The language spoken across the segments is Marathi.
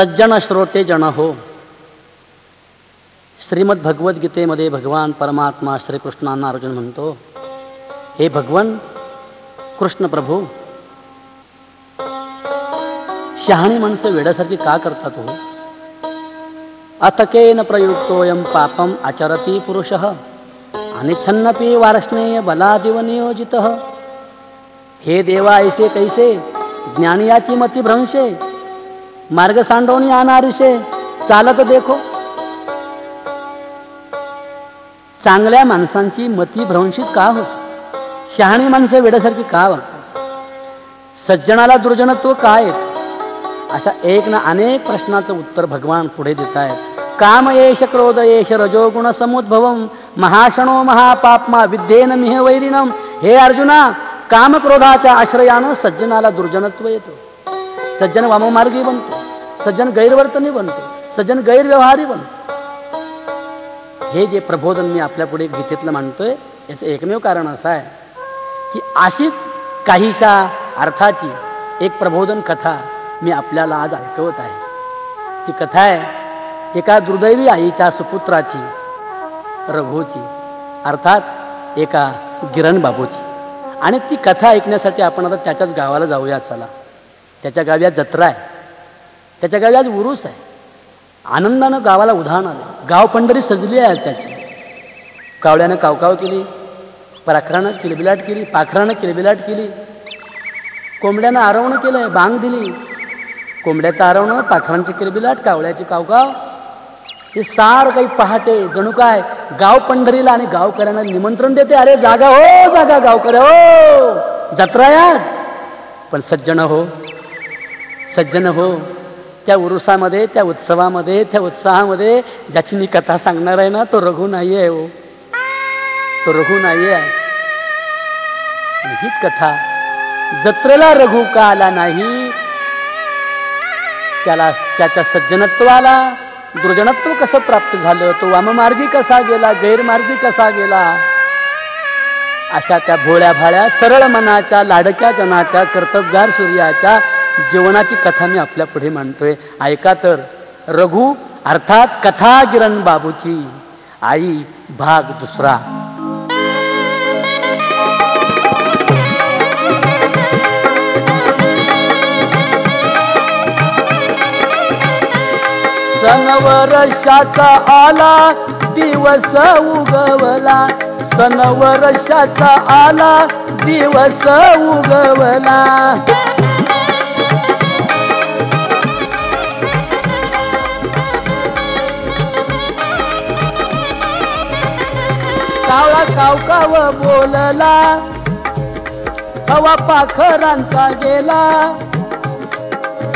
सज्जन श्रोते जन हो. श्रीमद भगवद्गीतेमध्ये भगवान परमात्मा श्रीकृष्णांना अर्जुन म्हणतो, हे भगवन कृष्ण प्रभू, शहाणी माणसं वेड्यासारखी का करतात हो? अथकेन प्रयुक्तोयम पापम आचरती पुरुषः अनिच्छन्नपि वार्ष्णेय बलादिव नियोजितः. हे देवा ऐसे कैसे ज्ञानियाची मती भ्रंशे, मार्ग सांडवणी आणारीशे चालत देखो. चांगल्या माणसांची मती भ्रंशित का होत? शहाणी माणसं वेड्यासारखी का वागतात? सज्जनाला दुर्जनत्व काय? अशा एक ना अनेक प्रश्नाचं उत्तर भगवान पुढे देत आहेत. काम येश क्रोध येश रजोगुण समुद्भवम महाशनो महापापमा विद्येन मिह वैरिणम. हे अर्जुना, काम क्रोधाच्या आश्रयानं सज्जनाला दुर्जनत्व येतं. सज्जन वाममार्गी बनतो, सज्जन गैरवर्तनी बनतो, सज्जन गैरव्यवहारी बनतो. हे जे प्रबोधन मी आपल्या पुढे गीतेतलं मांडतोय, याचं एकमेव कारण असं आहे की अशीच काहीशा अर्थाची एक प्रबोधन कथा मी आपल्याला आज ऐकवत आहे. ती कथा आहे एका दुर्दैवी आईच्या सुपुत्राची, रघुची, अर्थात एका गिरण बाबूची. आणि ती कथा ऐकण्यासाठी आपण आता त्याच्याच गावाला जाऊया. चला, त्याच्या गावी आज जत्रा आहे, त्याच्या गावी आज उरूस आहे. आनंदानं गावाला उधाण आलं. गाव पंढरी सजली आहे त्याची. कावळ्यानं कावकाव केली, पाखरानं किलबिलाट केली, पाखरानं किलबिलाट केली, कोंबड्यानं आरवणं केलंय, बांग दिली. कोंबड्याचं आरवणं, पाखरांची किलबिलाट, कावळ्याची कावकाव, हे सार काही पहाटे जणू काय गाव पंढरीला आणि गावकऱ्यांना निमंत्रण देते. अरे जागा हो, जागा गावकऱ्या हो, जत्रा यात. पण सज्जन हो, सज्जन हो, त्या उरुसामध्ये, त्या उत्सवामध्ये, त्या उत्साहामध्ये ज्याची मी कथा सांगणार आहे ना, तो रघु नाही आहे हो, तो रघु नाही आहे. हीच कथा, जत्रेला रघु का आला नाही, त्याला त्याच्या सज्जनत्वाला दुर्जनत्व कसं प्राप्त झालं, तो वाममार्गी कसा गेला, गैरमार्गी कसा गेला. अशा त्या भोळ्या भाळ्या सरळ मनाच्या लाडक्या जनाच्या कर्तबगार सूर्याच्या जीवनाची कथा मी आपल्या पुढे मांडतोय. ऐका तर. रघु अर्थात कथा गिरण बाबूची आई, भाग दुसरा. सनवर्षाचा आला दिवस उगवला, सनवर्षाचा आला दिवस उगवला. कावळा कावकाव बोलला, हवा पाखरांचा गेला,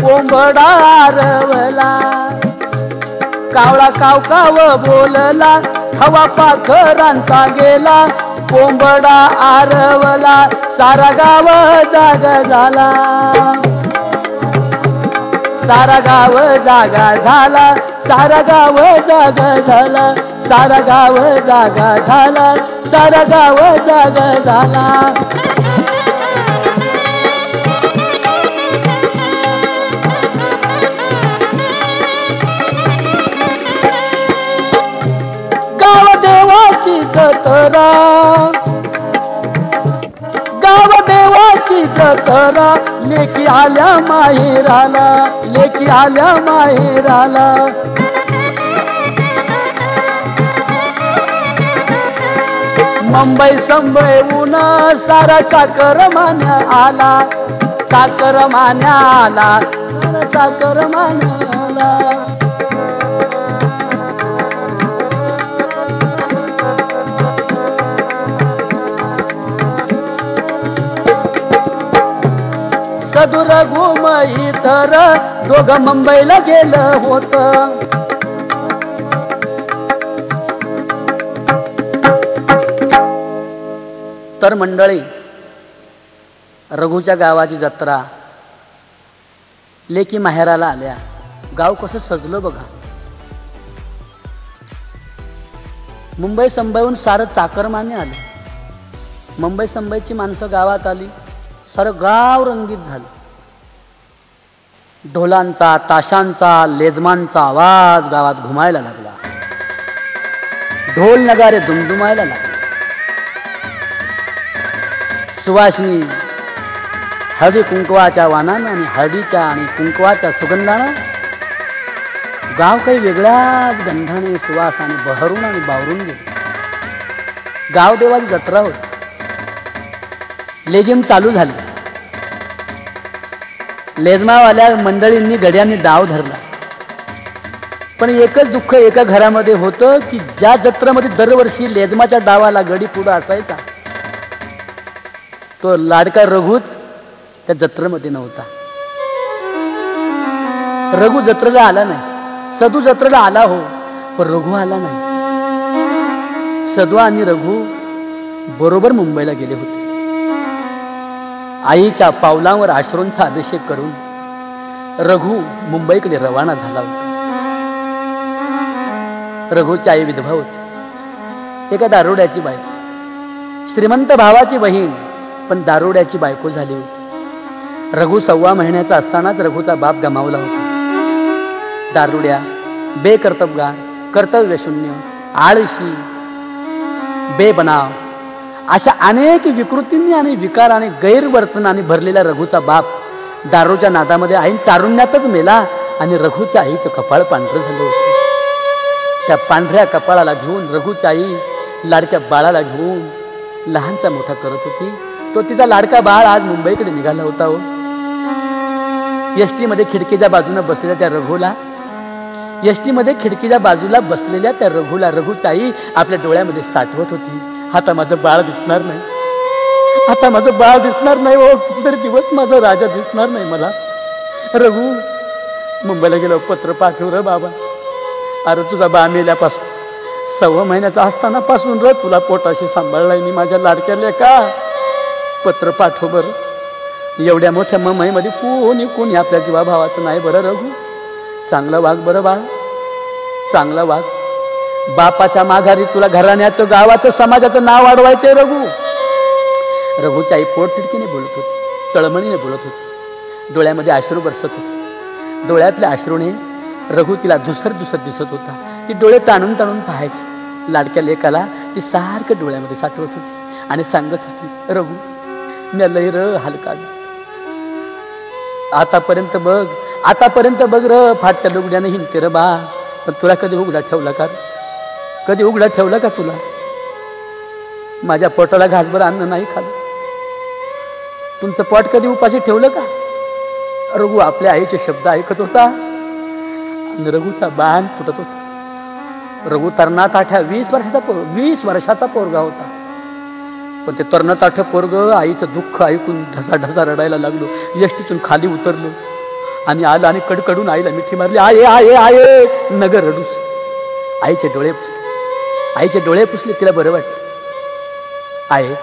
कोंबडा आरवला. कावळा कावकाव बोलला, हवा पाखरांचा गेला, कोंबडा आरवला. सारा गाव जागा झाला, सारा गाव जागा झाला, सारा गाव जागा झाला, सारा गाव जागा झाला, सारा गाव जागा झाला. गाव देवाची जत्रा, गाव देवाची जत्रा, लेकी आल्या माहेराला, लेकी आल्या माहेराला. मुंबई संबळून सारा चाकरमान्या आला, चाकरमान्या आला, चाकरमान्या आला. सदुर घुमई तर दोघं मुंबईला गेलं होत. तर मंडळी, रघुच्या गावाची जत्रा, लेकी माहेराला आल्या. गाव कसं सजलं बघा. मुंबई संबईहून सारं चाकरमाने आलं. मुंबई संबईची माणसं गावात आली, सारं गाव रंगीत झालं. ढोलांचा, ताशांचा, लेझमांचा आवाज गावात घुमायला लागला. ढोल नगारे दुमदुमायला लागले. सुवासिनी हळदी कुंकवाच्या वाणानं आणि हळदीच्या आणि कुंकवाच्या सुगंधानं गाव काही वेगळ्याच गंधाने, सुवासाने बहरून आणि बावरून गेले. गावदेवाची जत्रा होती. लेझिम चालू झाली. लेझमावाल्या मंडळींनी गड्यांनी डाव धरला. पण एकच दुःख एका घरामध्ये होतं की ज्या जत्रेमध्ये दरवर्षी लेझमाच्या डावाला गडी पुढं असायचा, तो लाडका रघुच त्या जत्रेमध्ये नव्हता. रघु जत्रेला आला नाही. सदू जत्रेला आला हो, पण रघु आला नाही. सदू आणि रघु बरोबर मुंबईला गेले होते. आईच्या पावलांवर अश्रूंचा अभिषेक करून रघु मुंबईकडे रवाना झाला होता. रघुची आई विधवा होती. एका दारुड्याची बायको, श्रीमंत भावाची बहीण, पण दारुड्याची बायको झाली होती. रघु 6 महिन्याचा असतानाच रघुचा बाप गमावला होता. दारुड्या, बेकर्तबगार, कर्तव्यशून्य, आळशी, बेबनाव अशा अनेक विकृतींनी आणि विकाराने, गैरवर्तनाने भरलेला रघुचा बाप दारूच्या नादामध्ये आईन तारुण्यातच मेला आणि रघुच्या आईचं कपाळ पांढरं झालं होतं. त्या पांढऱ्या कपाळाला घेऊन रघुच्या आई लाडक्या बाळाला घेऊन लहानचा मोठा करत होती. तो तिचा लाडका बाळ आज मुंबईकडे निघाला होता. हो, एसटी मध्ये खिडकीच्या बाजूने बसलेल्या त्या रघुला, एसटी मध्ये खिडकीच्या बाजूला बसलेल्या त्या रघुला रघुची आई आपल्या डोळ्यामध्ये साठवत होती. आता माझं बाळ दिसणार नाही, आता माझं बाळ दिसणार नाही. हो, कितीतरी दिवस माझा राजा दिसणार नाही मला. रघु, मुंबईला गेलो, पत्र पाठव र बाबा. अरे तुझा बा मेल्यापासून 6 महिन्याचा असताना पासून र तुला पोटाशी सांभाळलाय मी माझ्या लाडक्या लेका. पत्र पाठव बरं. एवढ्या मोठ्या मुंबईमध्ये कोणी आपल्या जीवाभावाचं नाही बरं. रघु, चांगलं वाग बरं बाळ, चांगलं वाग. बापाच्या माघारी तुला घराण्याचं, गावाचं, समाजाचं नाव वाढवायचंय रघु. रघुची आई पोटतिडकीने बोलत होती, तळमळीने बोलत होती. डोळ्यामध्ये अश्रू बरसत होते. डोळ्यातल्या अश्रूने रघु तिला दुसर दिसत होता. ती डोळे ताणून ताणून पाहायची. लाडक्या लेकाला ती सारखं डोळ्यामध्ये साठवत होती आणि सांगत होती, रघु, मी लय र हलका, आतापर्यंत बघ र फाटक्या लुगड्याने हिंडते र बा. पण तुला कधी उघडा ठेवला का? कधी उघडा ठेवला का तुला? माझ्या पोटाला घासभर अन्न नाही खाल्लं. तुमचं पोट कधी उपाशी ठेवलं का? रघु आपल्या आईचे शब्द ऐकत होता आणि रघुचा बाण फुटत होता. रघु तरणाताठ्या 20 वर्षाचा पोरगा होता. पण ते तरणाताठ्या पोरग आईचं दुःख ऐकून ढसा रडायला लागलो. एसटीतून खाली उतरलो आणि आलं आणि कडकडून आईला मिठी मारली. आये आये आये, नगर रडूस. आईचे डोळे पुसले. तिला बरं वाटलं. आहे,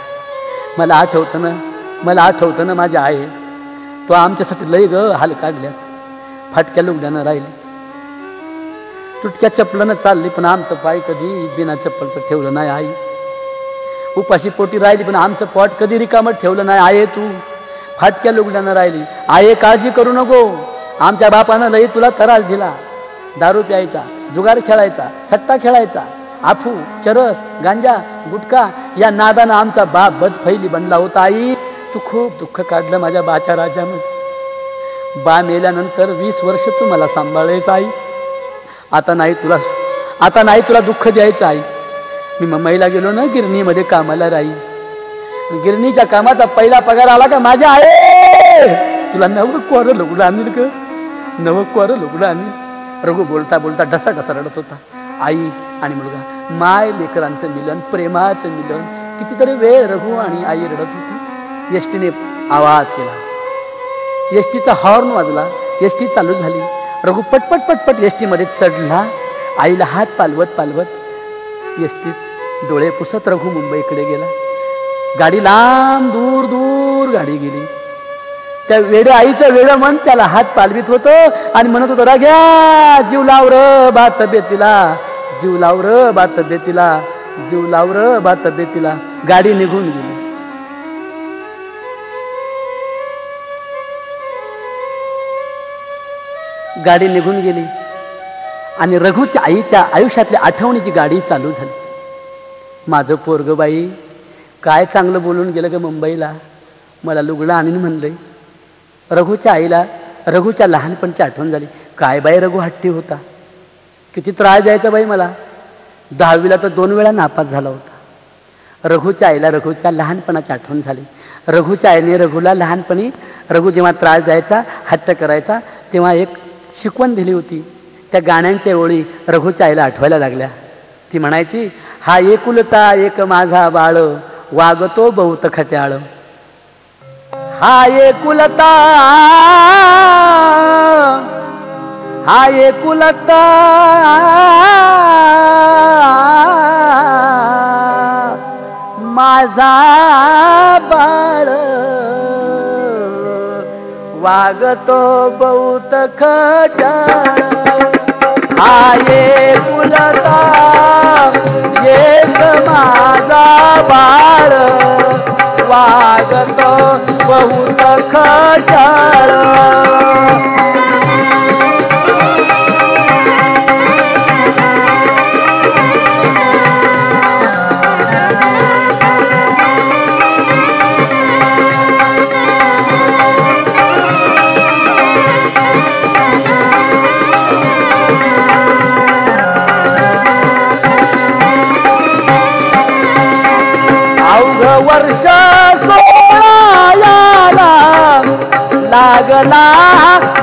मला आठवतं ना माझ्या आहे, तो आमच्यासाठी लय ग हाल काढल्यात. फाटक्या लुगड्यानं राहिली, तुटक्या चप्पलानं चालली, पण आमचं पाय कधी बिना चप्पलचं ठेवलं नाही. आई उपाशी पोटी राहिली, पण आमचं पोट कधी रिकामं ठेवलं नाही. आहे, तू फाटक्या लुगड्यानं राहिली. आहे, काळजी करू नको. आमच्या बापानं लई तुला त्रास दिला. दारू प्यायचा, जुगार खेळायचा, सट्टा खेळायचा, आफू, चरस, गांजा, गुटखा या नादानं आमचा बाप बदफैली बनला होता. आई, तू खूप दुःख काढलं माझ्या बाच्या राजानं. बा मेल्यानंतर 20 वर्ष तू मला सांभाळायचं. आई, आता नाही तुला दुःख द्यायचं. आई, मी मुंबईला गेलो ना, गिरणीमध्ये कामाला राहील. गिरणीच्या कामाचा पहिला पगार आला का माझ्या आहे तुला नवं कोरं लुगडं आणील ग, नवं कोरं लुगडं आणील. रघु बोलता बोलता ढसा रडत होता. आई आणि मुलगा, माय लेकरांचं मिलन, प्रेमाचं मिलन. कितीतरी वेळ रघु आणि आई रडत होती. एसटीने आवाज केला, एसटीचा हॉर्न वाजला, एसटी चालू झाली. रघु पटपट एसटीमध्ये चढला. आईला हात पालवत एसटीत डोळे पुसत रघु मुंबईकडे गेला. गाडी लांब दूर गाडी गेली. त्या आईचं वेडं मन त्याला हात पालवीत होतं आणि म्हणत होतं, राग्या जीव लाव र बा तब्येतीला, जीव लाव र बा तब्येतीला, जीव लाव र बा तब्येतीला. गाडी निघून गेली. गाडी निघून गेली आणि रघुच्या आईच्या आयुष्यातल्या आठवणीची गाडी चालू झाली. माझं पोरग बाई काय चांगलं बोलून गेलं ग मुंबईला, मला लुगडं आणीन म्हणलंय. रघुच्या आईला रघुच्या लहानपणची आठवण झाली. काय बाई रघु हट्टी होता, किती त्रास द्यायचा बाई मला. 10वीला तर 2 वेळा नापास झाला होता. रघुच्या आईला रघुच्या लहानपणाची आठवण झाली. रघुच्या आईने रघुला लहानपणी रघु जेव्हा त्रास द्यायचा, हट्ट करायचा, तेव्हा एक शिकवण दिली होती. त्या गाण्यांच्या ओळी रघुच्या आईला आठवायला लागल्या. ती म्हणायची, हा एकुलता एक माझा बाळ, वागतो बहुत खट्याळ. हा एकुलता, हा एकुलता माझा बाळ, वागतो बहुत खट्याळ. हा एकुलता एक माझा बाळ, वागतो बहुत खट्याळ. वर्ष 16 लागला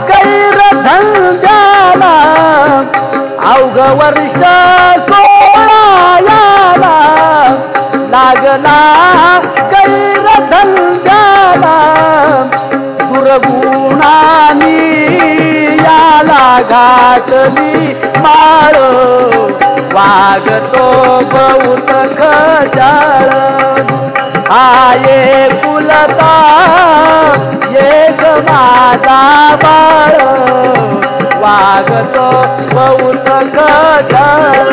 गैर धंद्याला. अवघ वर्ष 16 लागला गैर धंद्याला. दुर्गुणानी याला घातली माळ, वागतो बहुत खट्याळ. हा एकुलता एक माझा बाळ, वागतो बहुत खट्याळ.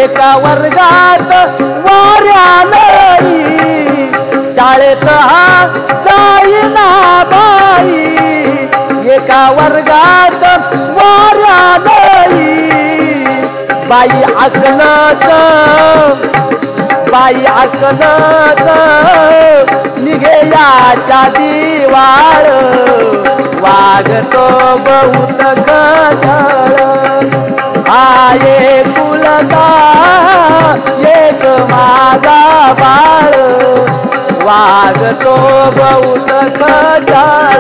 एका वर्गात वाऱ्यालई, शाळेत हा जाईना बाई. एका वर्गात वाऱ्यालई, बाई अकलत, बाई अकलत निघे याच्या दिवाळ, वागतो बहुत खट्याळ. हा एकुलता एक माझा बाळ, वागतो बहुत खट्याळ.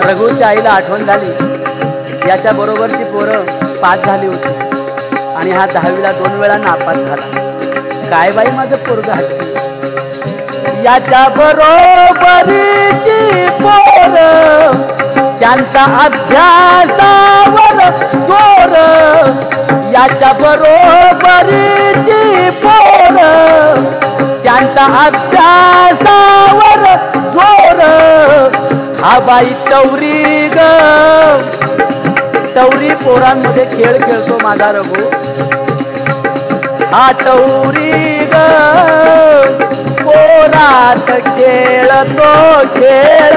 रघुच्या आईला आठवण झाली, याच्या बरोबरची पोरं पास झाली होती आणि हा 10वीला 2 वेळा नापास झाला. काय बाई माझं पोरगं हट्टी. याच्या बरोबरीची पोरं त्यांचा अभ्यासावर जोर. याच्या बरोबरीची पोरं त्यांचा अभ्यासावर जोर. हा बाई तवरी ग, तवरी पोरांमध्ये खेळ खेळतो माझा रघु. हा तवरी ग पोरात खेळतो खेळ,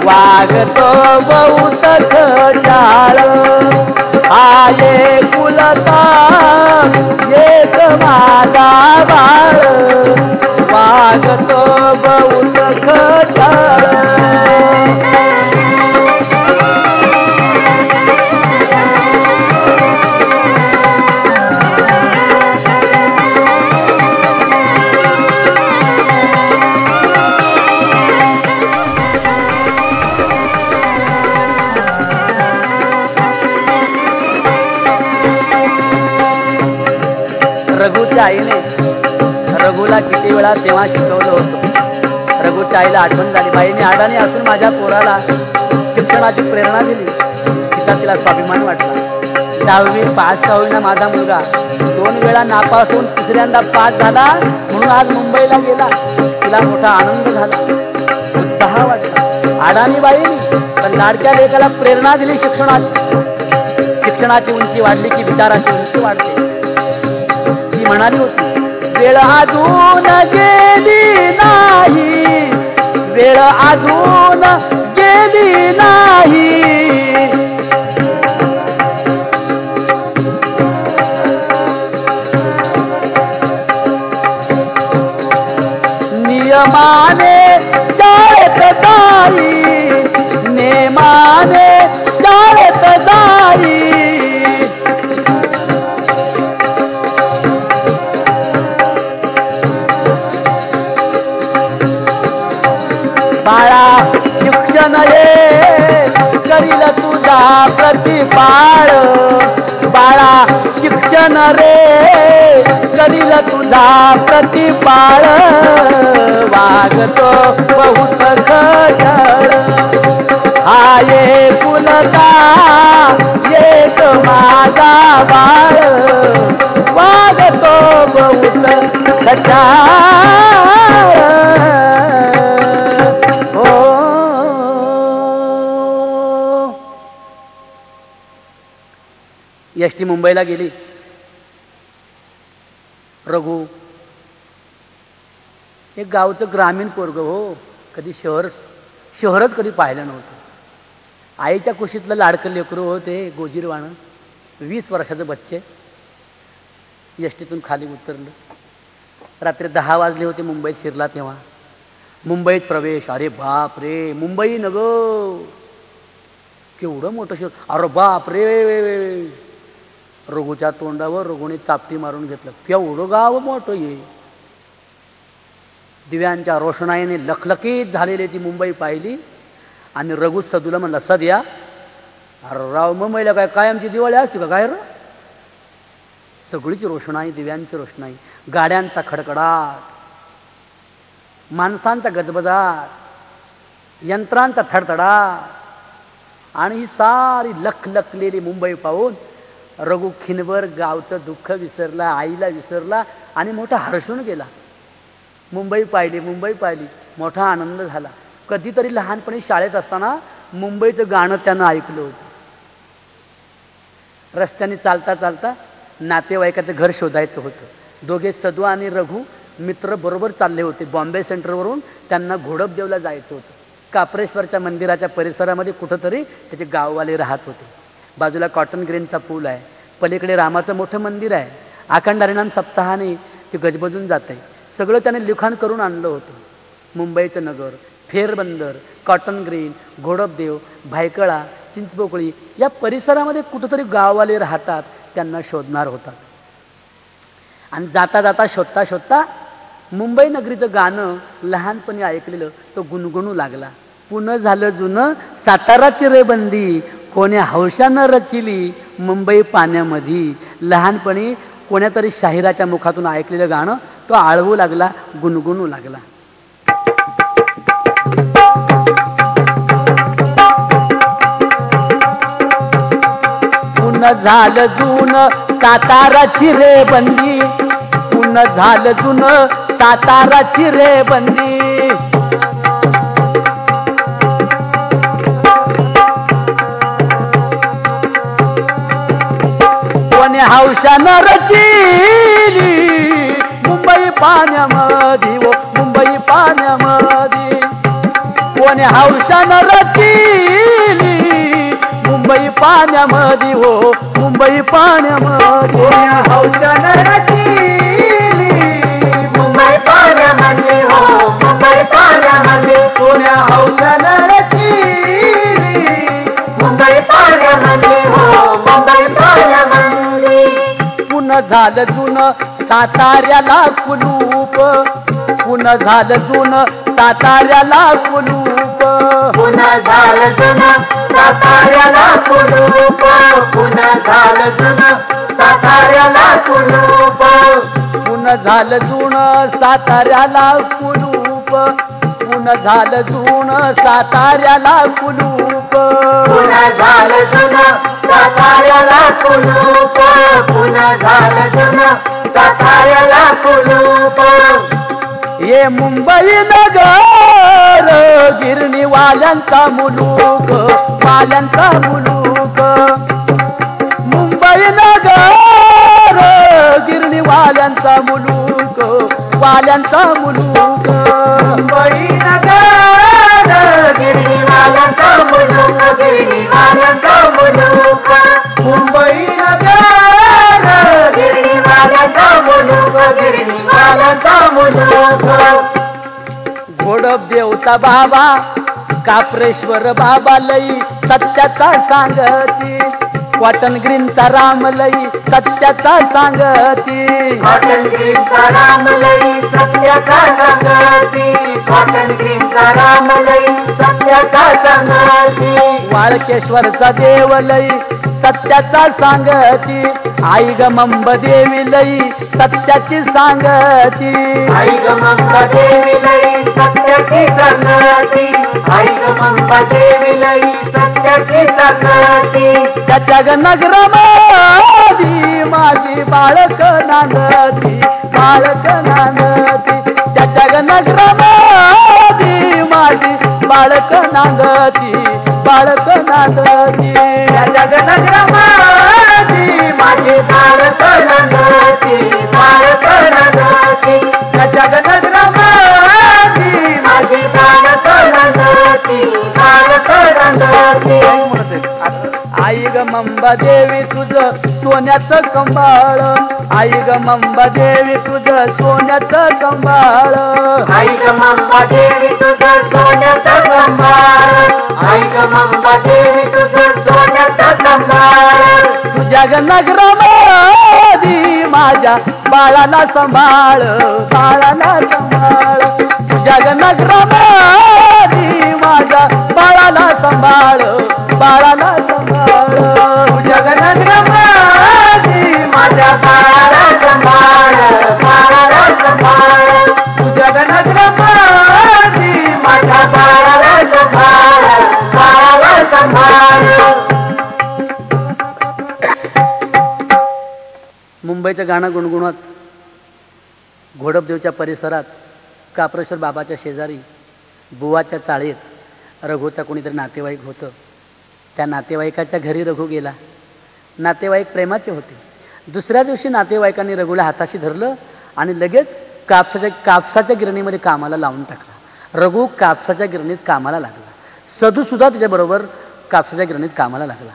वागतो बहुत खट्याळ. हा एकुलता एक माझा बाळ, वागतो बहुत खट्याळ. रघूच्या आईने रघुला किती वेळा तेव्हा शिकवलं होतं. रघुच्या आईला आठवण झाली, बाईने अडाणी असून माझ्या पोराला शिक्षणाची प्रेरणा दिली. तिला स्वाभिमान वाटला. 10वी पास का होईना माझा मुलगा 2 वेळा नापास होऊन तिसऱ्यांदा पास झाला म्हणून आज मुंबईला गेला. तिला मोठा आनंद झाला, उत्साह वाटला. अडाणी बाईने पण लाडक्या लेकाला प्रेरणा दिली शिक्षणाची. शिक्षणाची उंची वाढली की विचाराची उंची वाढते. ती म्हणाली होती, वेळ अजून गेली नाही, वेळ अजून गेली नाही, नियमाने शाळेत जाई, नेमाने शाळेत जाई, बाळा शिक्षण हे करील तुझा प्रतिपाळ, बाळा शिक्षण रे करील तुझा प्रतिपाळ, वागतो बहुत खटळ, हा एकुलता एक माझा बाळ, वागतो बहुत खटळ. एसटी मुंबईला गेली. रघु एक गावचं ग्रामीण पोरग हो, कधी शहरच कधी पाहिलं नव्हतं. आईच्या कुशीतलं लाडकं लेकरू हो ते गोजीरवाणं. 20 वर्षाचं बच्चे. एसटीतून खाली उतरलं. रात्री 10 वाजले होते. मुंबईत शिरला तेव्हा. मुंबईत प्रवेश. अरे बाप रे, मुंबई नगो, केवढं मोठं शहर. अरे बाप रे. रघुच्या तोंडावर रघुने चापटी मारून घेतलं. केवढं गाव मोठं ये. दिव्यांच्या रोषणाईने लखलखीत झालेली ती मुंबई पाहिली. आणि रघु सदूला म्हणला, सद्या अरे राव, मुंबईला काय कायमची दिवाळी असते का काय र? सगळीच रोषणाई, दिव्यांची रोषणाई, गाड्यांचा खडखडाट, माणसांचा गजबजाट, यंत्रांचा थडथडाट आणि ही सारी लखलखलेली मुंबई पाहून रघु खिनभर गावचं दुःख विसरला, आईला विसरला आणि मोठा हर्षून गेला. मुंबई पाहिली, मुंबई पाहिली, मोठा आनंद झाला. कधीतरी लहानपणी शाळेत असताना मुंबईचं गाणं त्यानं ऐकलं होतं. रस्त्याने चालता चालता नातेवाईकाचं घर शोधायचं होतं. दोघे सदू आणि रघु मित्र बरोबर चालले होते. बॉम्बे सेंटरवरून त्यांना घोडपदेवला जायचं होतं. काप्रेश्वरच्या मंदिराच्या परिसरामध्ये कुठंतरी त्याचे गाववाले राहत होते. बाजूला कॉटन ग्रीनचा पूल आहे, पलीकडे रामाचं मोठं मंदिर आहे. अखंड हरिनाम सप्ताहाने ते गजबजून जात आहे. सगळं त्याने लिखाण करून आणलं होतं. मुंबईचं नगर, फेरबंदर, कॉटन ग्रीन, घोडपदेव, भायखळा, चिंचपोकळी या परिसरामध्ये कुठंतरी गाववाले राहतात, त्यांना शोधणार होता. आणि जाता जाता शोधता शोधता मुंबई नगरीचं गाणं लहानपणी ऐकलेलं तो गुणगुणू लागला. पुणं झालं जुनं साताराची रे बंदी, कोण्या हौशानं रचिली मुंबई पाण्यामध्ये. लहानपणी कोण्यातरी शाहिराच्या मुखातून ऐकलेलं गाणं तो आळवू लागला, गुणगुणू लागला. पुणं झालं जुनं साताराची रे बंदी, पुणं झालं जुनं साताराची रे बंदी, कोणी हौशानं रचिली मुंबई पाण्यामध्ये, ओ मुंबई पाण्यामध्ये, कोणी हौशानं रचिली मुंबई पाण्यामध्ये, हो मुंबई पाण्यामध्ये, हौशानं रचिली मुंबई पाण्यामध्ये, हो मुंबई पाण्यामध्ये, कोण्या हौशानं रचिली मुंबई पाण्यामध्ये, हो मुंबई पाण्यामध्ये. पुणं झालं जुनं साताऱ्याला कुलूप, पुणं झालं जुनं साताऱ्याला कुलूप, पुणं झालं जुनं साताऱ्याला कुलूप, पुणं झालं जुनं साताऱ्याला कुलूप पुन्हा झालं जुन साताऱ्याला कुलूप पुन्हा झालं जुन साताऱ्याला कुलूप पुन्हा झालं जुनं साताऱ्याला कुलूप पुन्हा झालं जुनं साताऱ्याला कुलूप ये मुंबई नगर गिरणीवाल्यांचा मुलूक वाल्यांचा मुलूक मुंबई नगर गिरणीवाल्यांचा मुलूक वाल्यांचा मुलूक मुंबई नगर गिरणीवाल्यांचा मुलूक गिरणीवाल्यांचा मुलूक मुंबई नगर गिरणीवाल्यांचा मुलूक गिरणीवाल्यांचा मुलूक घोडप देवता बाबा काप्रेश्वर बाबा लई सत्याचा सांगती कॉटन ग्रीनचा राम लई सत्याचा सांगती कॉटन ग्रीनचा राम लई सत्याचा सांगती कॉटन ग्रीनचा राम लई सत्याचा सांगती वाळकेश्वरचा देव लई सत्याचा सांगती आई ग मंब देवी लई सत्याची सांगती आई ग मंबा देवी लई सत्याची सांगती आई ग मंबा देवी लई सत्याची सांगती त्याच्या ग नगरामधी माझी बाळक नांदती बाळक नांदती त्याच्या ग नगरामधी माझी बाळक नांदती बाळक नांदती त्याच्या ग नगरामधी माझी बाळक नांदती बाळक नांदती त्याच्या ग नगरामधी माझी बाळक नांदती बाळक नांदती आई ग मंबा देवी तुझं सोन्याचं कंबाळ आई ग मंबा देवी तुझं सोन्याचं कंबाळ आई ग मंबा देवी तुझं सोन्याचं कंबाळ आई ग मंबा देवी तुझं सोन्याचं कंबाळ तुझ्या ग नगरामधी माझ्या बाळाला सांभाळ बाळाला सांभाळ तुझ्या ग नगरामधी माझ्या बाळाला सांभाळ बाळाला सांभाळ तुझ्या ग नगरामधी माझ्या बाळाला सांभाळ बाळाला सांभाळ तुझ्या ग नगरामधी माझ्या बाळाला सांभाळ बाळाला सांभाळ मुंबईचं गाणं गुणगुणत घोडपदेवच्या परिसरात काप्रेश्वर बाबाच्या शेजारी बुवाच्या चाळीत रघुचा कोणीतरी नातेवाईक होतं. त्या नातेवाईकाच्या घरी रघु गेला. नातेवाईक प्रेमाचे होते. दुसऱ्या दिवशी नातेवाईकांनी रघुला हाताशी धरलं आणि लगेच कापसाच्या गिरणीमध्ये कामाला लावून टाकला. रघु कापसाच्या गिरणीत कामाला लागला. सधू सुद्धा त्याच्याबरोबर कापसाच्या गिरणीत कामाला लागला.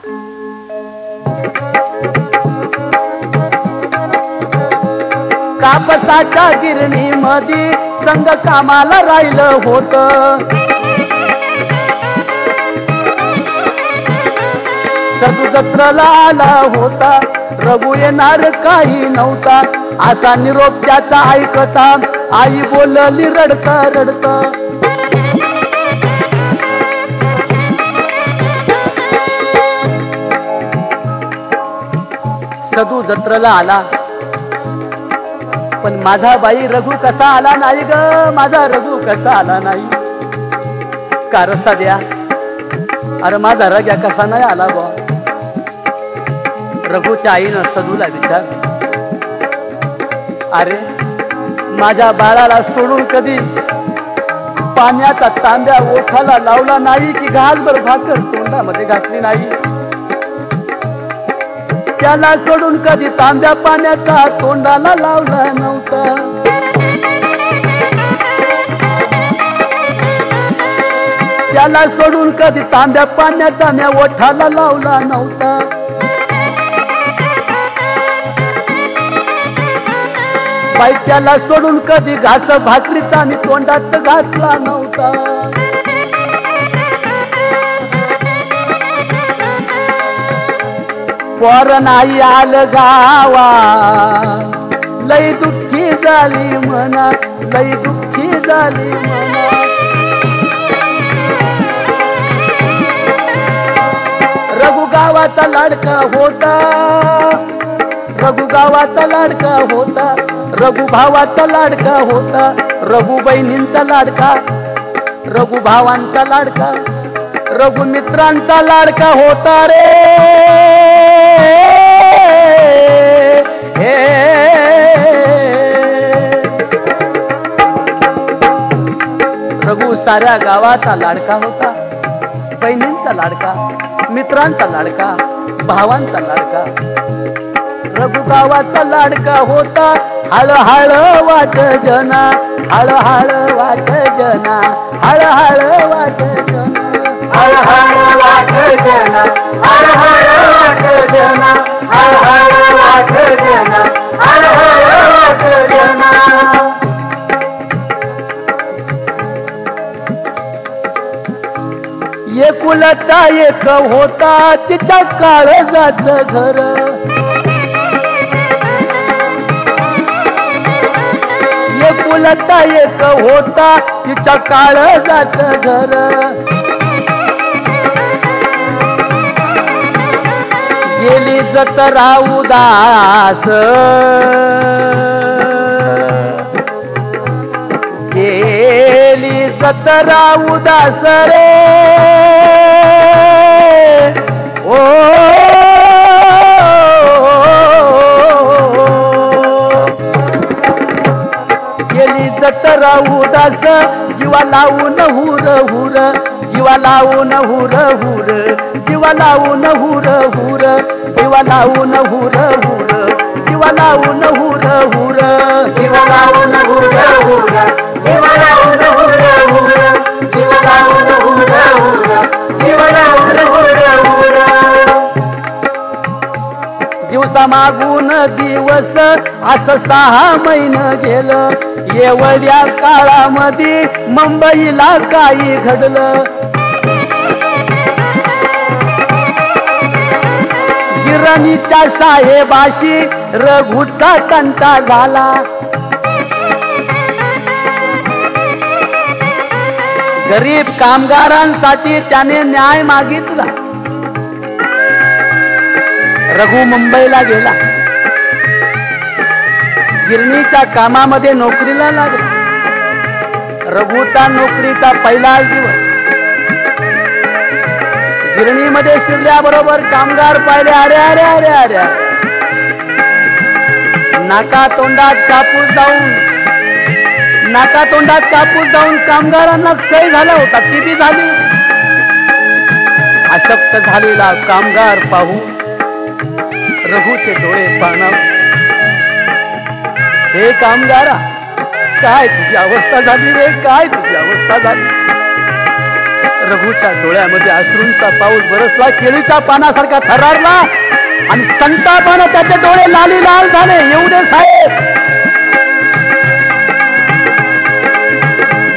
कापसाच्या गिरणीमध्ये संग कामाला राहिलं होतं. सदू जत्रेला आला होता. रघु येणार काही नव्हता. असा निरोप त्याचा ऐकता आई बोलली रडता रडता. सदू जत्रेला आला पण माझा बाई रघु कसा आला नाही ग. माझा रघु कसा आला नाही. का रस्ता द्या. अरे माझा रग्या कसा नाही आला बा. रघुच्या आईनं सदूला विचारले, अरे माझ्या बाळाला सोडून कधी पाण्याचा तांब्या ओठाला लावला नाही की घासभर भाकर तोंडामध्ये घातली नाही. त्याला सोडून कधी तांब्या पाण्याचा तोंडाला लावला नव्हता. त्याला सोडून कधी तांब्या पाण्याचा म्या ओठाला लावला नव्हता. बाई त्याला सोडून कधी घास भाकरीचा मी तोंडात घातला नव्हता. पोर नाही आलं गावा लई दुःखी झाली म्हणा. लई दुःखी झाली म्हणा. रघु गावाचा लाडका होता. रघु गावाचा लाडका होता, रघु भावाचा लाडका होता, रघु बहिणींचा लाडका, रघु भावांचा लाडका, रघु मित्रांचा लाडका होता रे हे। रघु साऱ्या गावाचा लाडका होता, बहिणींचा लाडका, मित्रांचा लाडका, भावांचा लाडका, रघु गावाचा लाडका होता। हळ हळ वाट जना, हळ हळ वाट जना, हळ हळ वाट जना, हळ हळ वाट जना, हळ हळ वाट जना, हळ हळ वाट जना, हळ हळ वाट जना। एकुलता एक होता तिच्या काळजाचं घर, एकुलता एक होता तिच्या काळजाचं घर। गेली जत्रा उदास, गेली जत्रा उदास रे ओ। गेली जत्रा उदास, जीवा लावून हुर हुर, जीवा लावून हुर हुर, जीवा लावून हुर हुर, जीवा लावून हुर हुर, जीवा लावून हुर हुर, जीवा लावून हुर हुर, जीवा लावून हुर हुर, जीवा लावून हुर हुर, जीवा लावून हुर हुर। दिवसा मागून दिवस असं 6 महिने गेलं, एवढ्या काळामध्ये मुंबईला काही घडलं। गिरणीच्या साहेबाशी रघुचा तंटा झाला, गरीब कामगारांसाठी त्याने न्याय मागितला। रघु मुंबईला गेला, गिरणीच्या कामामध्ये नोकरीला लागला। रघुचा नोकरीचा पहिलाच दिवस, गिरणीमध्ये शिरल्याबरोबर कामगार पाहिले, अरे अरे अरे अरे, नाका तोंडात कापूस जाऊन, नाका तोंडात कापूस जाऊन कामगारांना क्षय झाला होता, टीबी झाली। अशक्त झालेला कामगार पाहून रघुचे डोळे पाणावले। हे कामगारा, काय तुझी अवस्था झाली रे, काय तुझी अवस्था झाली। रघुच्या डोळ्यामध्ये अश्रूंचा पाऊस बरसला, केळीच्या पानासारखा थरारला आणि संतापानं त्याचे डोळे लाली लाल झाले। एवढे साहेब,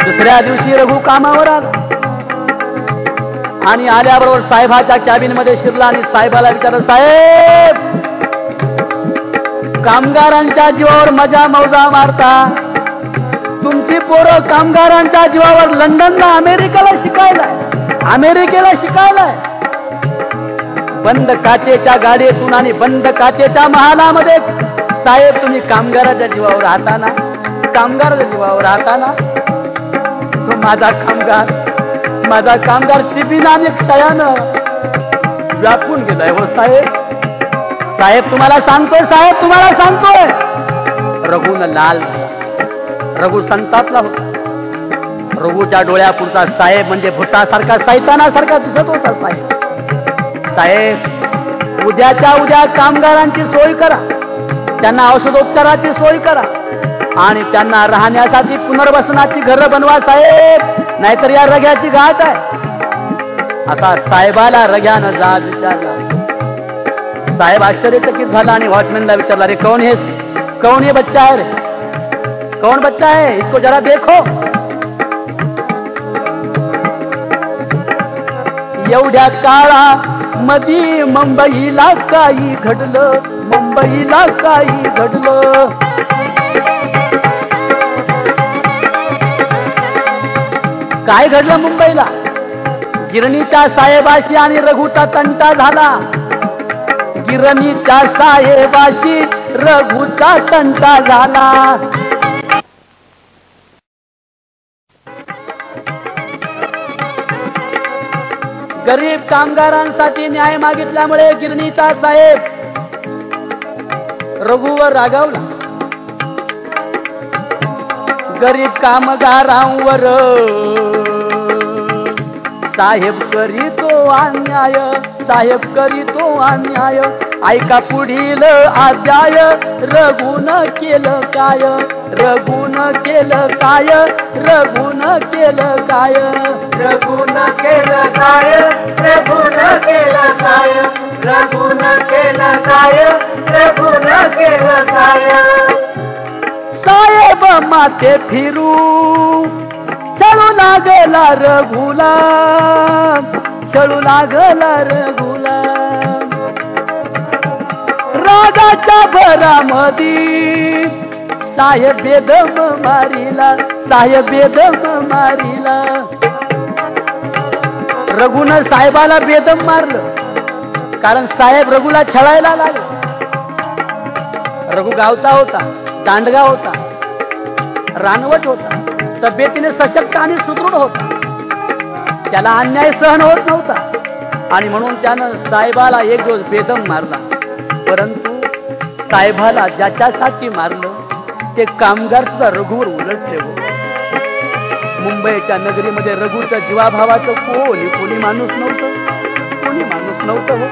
दुसऱ्या दिवशी रघु कामावर आला आणि आल्याबरोबर साहेबाच्या कॅबिन मध्ये शिरला आणि साहेबाला विचारलं, साहेब कामगारांच्या जीवावर मजा मौजा मारता, तुमची पोरं कामगारांच्या जीवावर लंडनला अमेरिकेला शिकायलाय। बंद काचेच्या गाडीतून आणि बंद काचेच्या महालामध्ये साहेब तुम्ही कामगाराच्या जीवावर राहता ना, कामगाराच्या जीवावर राहता ना। तो माझा कामगार टिफिनाने क्षयानं व्यापून गेलाय हो साहेब। साहेब तुम्हाला सांगतोय, साहेब तुम्हाला सांगतोय। रघुन लाल झाला, रघु संतापला होता। रघुच्या डोळ्यापुरता साहेब म्हणजे भूतासारखा, सैतानासारखा दिसत होता साहेब। साहेब उद्याच्या उद्या कामगारांची सोय करा, त्यांना औषधोपचाराची सोय करा आणि त्यांना राहण्यासाठी पुनर्वसनाची घरं बनवा साहेब, नाहीतर या रग्याची घाट आहे। असा साहेबाला रग्यानं जाब विचारला। साहेब आश्चर्यचकित झाला आणि वॉचमॅनला विचारला, रे कौन है, कौन ये बच्चा है रे, कौन बच्चा है, इसको जरा देखो। एवढ्या काळामध्ये मुंबईला काही घडलं, मुंबईला काही घडलं। काय घडलं मुंबईला? गिरणीच्या साहेबाशी आणि रघुचा तंटा झाला। गिरणीच्या साहेबाशी रघुचा तंटा झाला. गरीब कामगारांसाठी न्याय मागितल्यामुळे गिरणीचा साहेब रघुवर रागावला. गरीब कामगारांवर साहेब करीतो अन्याय, साहेब करीतो अन्याय. ऐका पुढील अध्याय, रघुन केलं काय, रघुन केलं काय, रघुन केलं काय, रघुन केलं काय, रघुन केलं काय, रघुन केलं काय, रघुन केलं काय. साहेब माथे फिरू चळू लागला रघुला, चळू लागला रघुला. रागाच्या भरामधी साहेब बेदम मारिला, साहेब बेदम मारिला. रघुन साहेबाला बेदम मारलं, कारण साहेब रघुला छळायला लागला. रघु गावचा होता, दांडगा होता, रानवट होता, तब्येतीने सशक्त आणि सुदृढ होता. त्याला अन्याय सहन होत नव्हता आणि म्हणून त्यानं साहेबाला एक दिवस बेदम मारला. परंतु साहेबाला ज्याच्यासाठी मारलं ते कामगार सुद्धा रघुवर उलटले होते. मुंबईच्या नगरीमध्ये रघुच्या जीवाभावाचं कोणी माणूस नव्हतं, कोणी माणूस नव्हतं हो.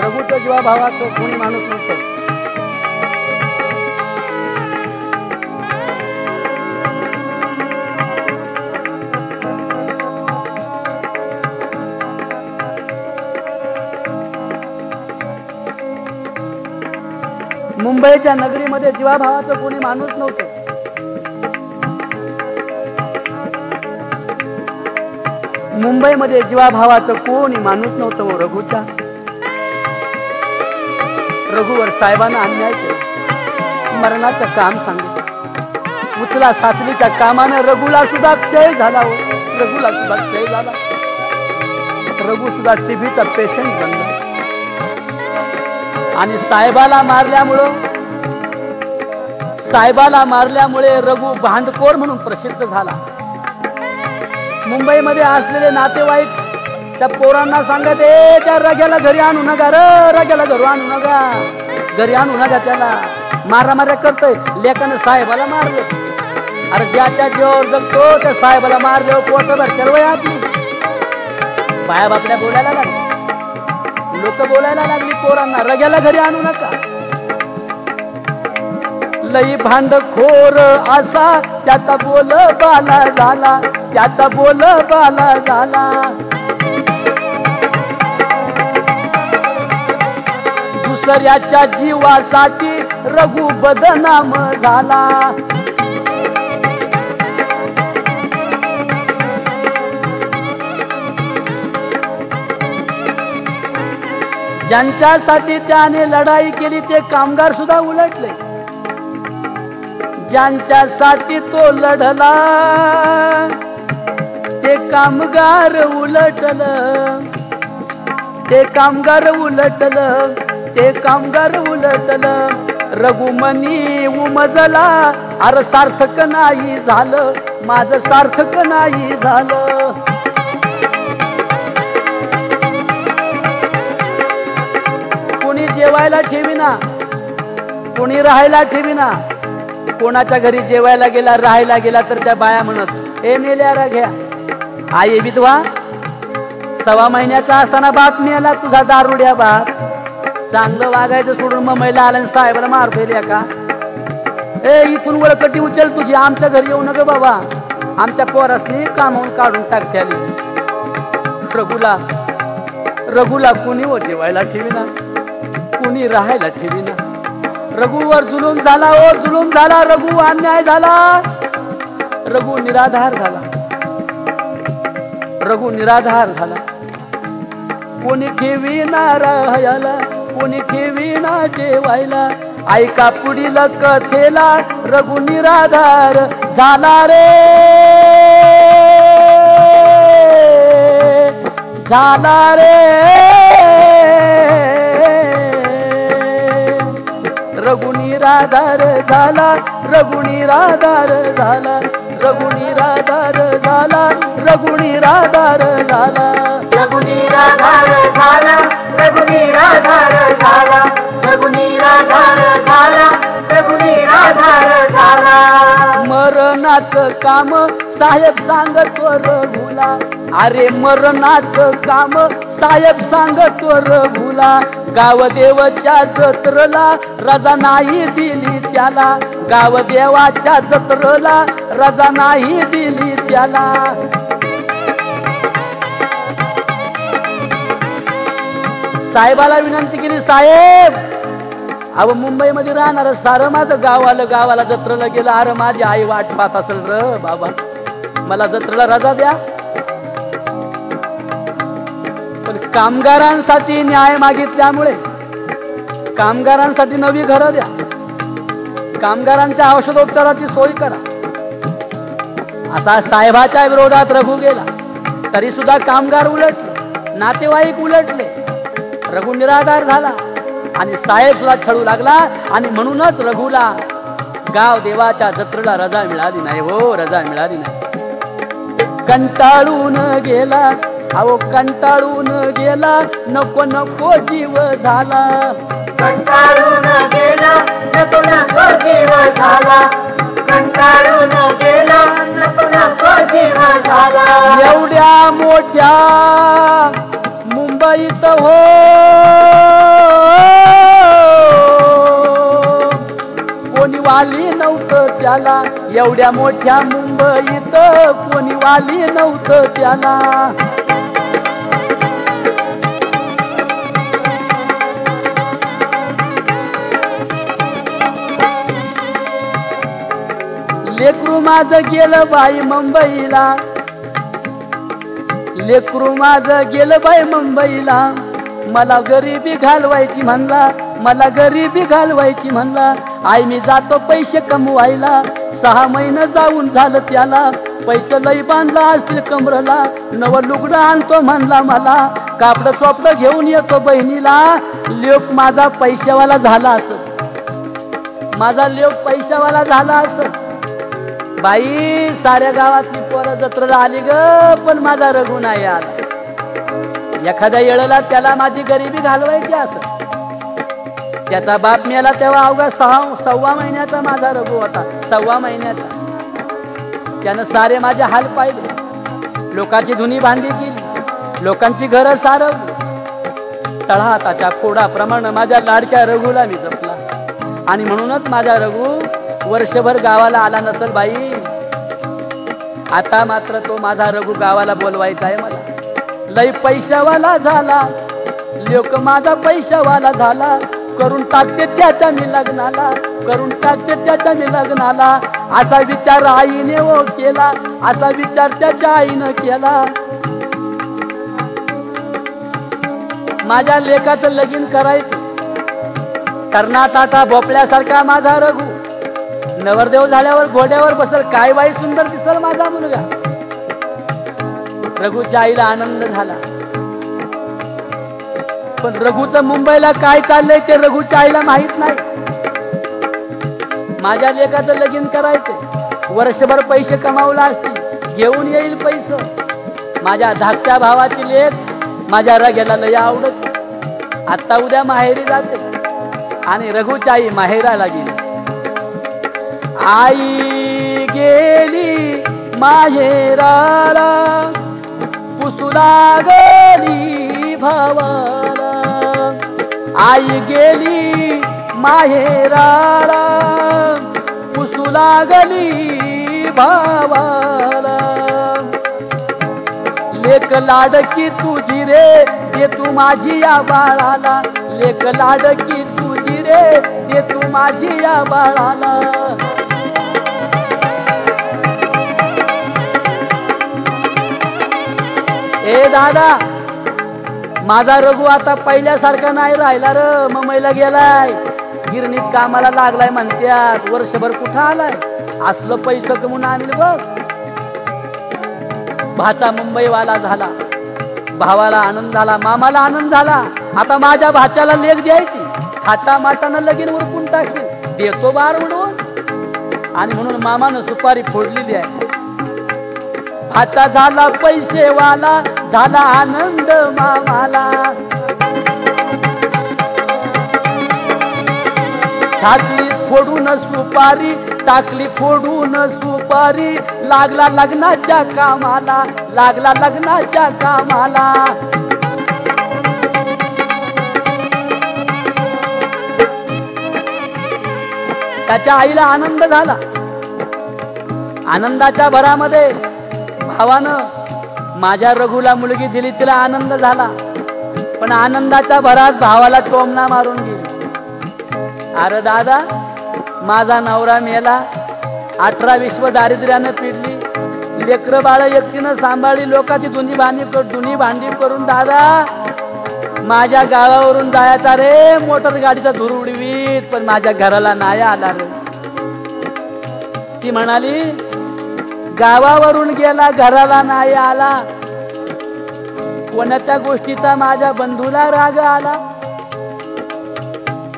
रघुच्या जीवाभावाचं कोणी माणूस नव्हतं. मुंबईच्या नगरीमध्ये जीवाभावाचं कोणी माणूस नव्हतं. मुंबईमध्ये जीवाभावाचं कोणी माणूस नव्हतं हो रघुच्या. रघुवर साहेबांना अन्याय केला, मरणाचं काम सांगितलं. उचला साचलीच्या कामानं रघुला सुद्धा क्षय झाला हो, रघुला सुद्धा क्षय झाला. रघु सुद्धा टीबीचा पेशंट बनला आणि साहेबाला मारल्यामुळे रघु भांडखोर म्हणून प्रसिद्ध झाला. मुंबईमध्ये असलेले नातेवाईक त्या पोरांना सांगत, त्या रग्याला घरी आणू नका, रग्याला घरी आणू नका, घरी आणू नका, त्याला मारामाऱ्या करतोय. लेकानं साहेबाला मारलं. अरे ज्याच्या जीवावर जगतो त्या साहेबाला मारल्यावर पोटभर चळवय आपली. बाया बापड्या बोलायला लागली, लोक बोलायला लागली पोरांना, रग्याला घरी आणू नका. लई भांडखोर असा त्याचा बोल बाला झाला, त्याचा बोल बाला झाला. दुसऱ्याच्या जीवासाठी रघु बदनाम झाला. ज्यांच्यासाठी त्याने लढाई केली ते कामगार सुद्धा उलटले. ज्यांच्यासाठी तो लढला ते कामगार उलटलं, ते कामगार उलटलं, ते कामगार उलटलं. रघुमनी उमजला, अरे सार्थक नाही झालं, माझं सार्थक नाही झालं. कोणी जेवायला ठेवीना, कोणी राहायला ठेवीना. कोणाच्या घरी जेवायला गेला, राहायला गेला तर त्या बाया म्हणत, हे मेल्या घ्या. आई विधवा, 6 महिन्याचा असताना बाप मेला तुझा दारुड्या बाप. चांगलं वागायचं सोडून मग महिला आल्या साहेबाला मारतोय का. ए इथून वळकटी उचल तुझी, आमच्या घरी येऊ नका बाबा, आमच्या पोरासनी कामावून काढून टाकत्याली. रघुला कुणी व जेवायला ठेवीना, कुणी राहायला ठेवीना. रघुवर जुलूम झाला, ओ जुलूम झाला. रघु अन्याय झाला, रघु निराधार झाला, रघु निराधार झाला. कोणी ठेवीना राहायला, कोणी ठेवीना जेवायला. ऐका पुढील कथेला, रघु निराधार झाला रे, झाला रे रघुनिराधार झाला रघुनिराधार झाला रघुनिराधार झाला रघुनिराधार झाला रघुनिराधार झाला रघुनिराधार झाला रघुनिराधार झाला रघुनिराधार झाला मरणाचं काम साहेब सांगतो रघुला अरे मरणाचं काम साहेब सांगतो रघुला गावदेवाच्या जत्रेला रजा नाही दिली त्याला गावदेवाच्या जत्रेला रजा नाही दिली त्याला साहेबाला विनंती केली साहेब अहो मुंबईमध्ये राहणार सारं माझं गावाला जत्रेला गेलं अरे माझी आई वाट पाहत असेल र बाबा मला जत्रेला रजा द्या पण कामगारांसाठी न्याय मागितल्यामुळे कामगारांसाठी नवी घरं द्या कामगारांच्या औषधोपचाराची सोय करा असा साहेबाच्या विरोधात रघु गेला तरी सुद्धा कामगार उलटले नातेवाईक उलटले रघु निराधार झाला आणि साहेब सुद्धा छळू लागला आणि म्हणूनच रघुला गाव देवाच्या जत्रेला रजा मिळाली नाही हो रजा मिळाली नाही कंटाळून गेला अहो कंटाळून गेला नको नको जीव झाला कंटाळून गेला नको नको जीव झाला कंटाळून गेला नको नको जीव झाला एवढ्या मोठ्या मुंबईत हो कोणी वाली नव्हतं त्याला एवढ्या मोठ्या मुंबईत कोणी वाली नव्हतं त्याला लेकरू माझं गेलं बाई मुंबईला लेकरू माझं गेलं बाई मुंबईला मला गरिबी घालवायची म्हणला मला गरिबी घालवायची म्हणला आई मी जातो पैसे कमवायला 6 महिने जाऊन झालं त्याला पैसे लई बांधला असतील कमरला नव लुगडं आणतो म्हणला मला कापड चोपडं घेऊन येतो बहिणीला लेक माझा पैशावाला झाला असत माझा लेक पैशावाला झाला असत बाई साऱ्या गावातली पोरं जत्रेला आली ग पण माझा रघु नाही आला एखाद्या येळेला त्याला माझी गरिबी घालवायची असं त्याचा बाप मेला तेव्हा अवघा 6 महिन्याचा माझा रघु होता 6 महिन्याचा त्यानं सारे माझे हाल पाहिले लोकांची धुनी बांधी केली लोकांची घरं सारवली तळहाताच्या फोडाप्रमाणे माझ्या लाडक्या रघुला मी जपला आणि म्हणूनच माझा रघु वर्षभर गावाला आला नसल बाई आता मात्र तो माझा रघु गावाला बोलवायचा आहे मला लई पैशावाला झाला लोक माझा पैशावाला झाला करून टाकते त्याच्या मी लग्नाला करून टाकते त्याच्या मी लग्नाला असा विचार आईने ओ केला असा विचार त्याच्या आईनं केला माझ्या लेकाचं लगीन करायचं कर्नाटाटा भोपळ्यासारखा माझा रघु नवरदेव झाल्यावर घोड्यावर बसल काय बाई सुंदर दिसल माझा मुलगा रघुच्या आईला आनंद झाला पण रघुचं मुंबईला काय चाललंय ते रघुच्या आईला माहित नाही माझ्या लेकाचं लगीन करायचंय वर्षभर पैसे कमावला असतील घेऊन येईल पैसे माझ्या धाकट्या भावाची लेक माझ्या रघ्याला लय आवडत आता उद्या माहेरी जाते आणि रघुच्या आई माहेराला गेली आई गेली माहेराला पुसू लागली भावाला आई गेली माहेराला पुसू लागली भावाला लेक लाडकी तुझी रे दे तू माझी या बाळाला लेक लाडकी तुझी रे दे तू माझी या बाळाला ए दादा माझा रघु आता पहिल्यासारखा नाही राहिला र मुंबईला गेलाय गिरणीत कामाला लागलाय म्हणत्यात वर्षभर कुठं आलाय असलं पैसे कमवून आणले बघ भाचा मुंबईवाला झाला भावाला आनंद झाला, मामाला आनंद झाला. आता माझ्या भाच्याला लेख द्यायची, थाटामाटानं लगीन उरकून टाकली, देतो बार उडवून. आणि म्हणून मामानं सुपारी फोडलेली आहे. भाचा झाला पैसेवाला, झाला आनंद मामाला. टाकली फोडून सुपारी, टाकली फोडून सुपारी, लागला लग्नाच्या कामाला, लागला लग्नाच्या कामाला. त्याच्या आईला आनंद झाला. आनंदाच्या भरामध्ये भावानं माझ्या रघुला मुलगी दिली, तिला आनंद झाला. पण आनंदाच्या भरात भावाला टोमणा मारून गेली. अरे दादा, माझा नवरा मेला, 18 विश्व दारिद्र्यानं पिडली, लेकरं बाळ एकटीनं सांभाळली, लोकांची दुनी भांडी करून दादा माझ्या गावावरून जायचा रे, मोटर गाडीचा धूर उडवीत, पण माझ्या घराला नाही आला रे. ती म्हणाली, गावावरून गेला, घराला नाही आला, कोणाच्या गोष्टीचा माझ्या बंधूला राग आला.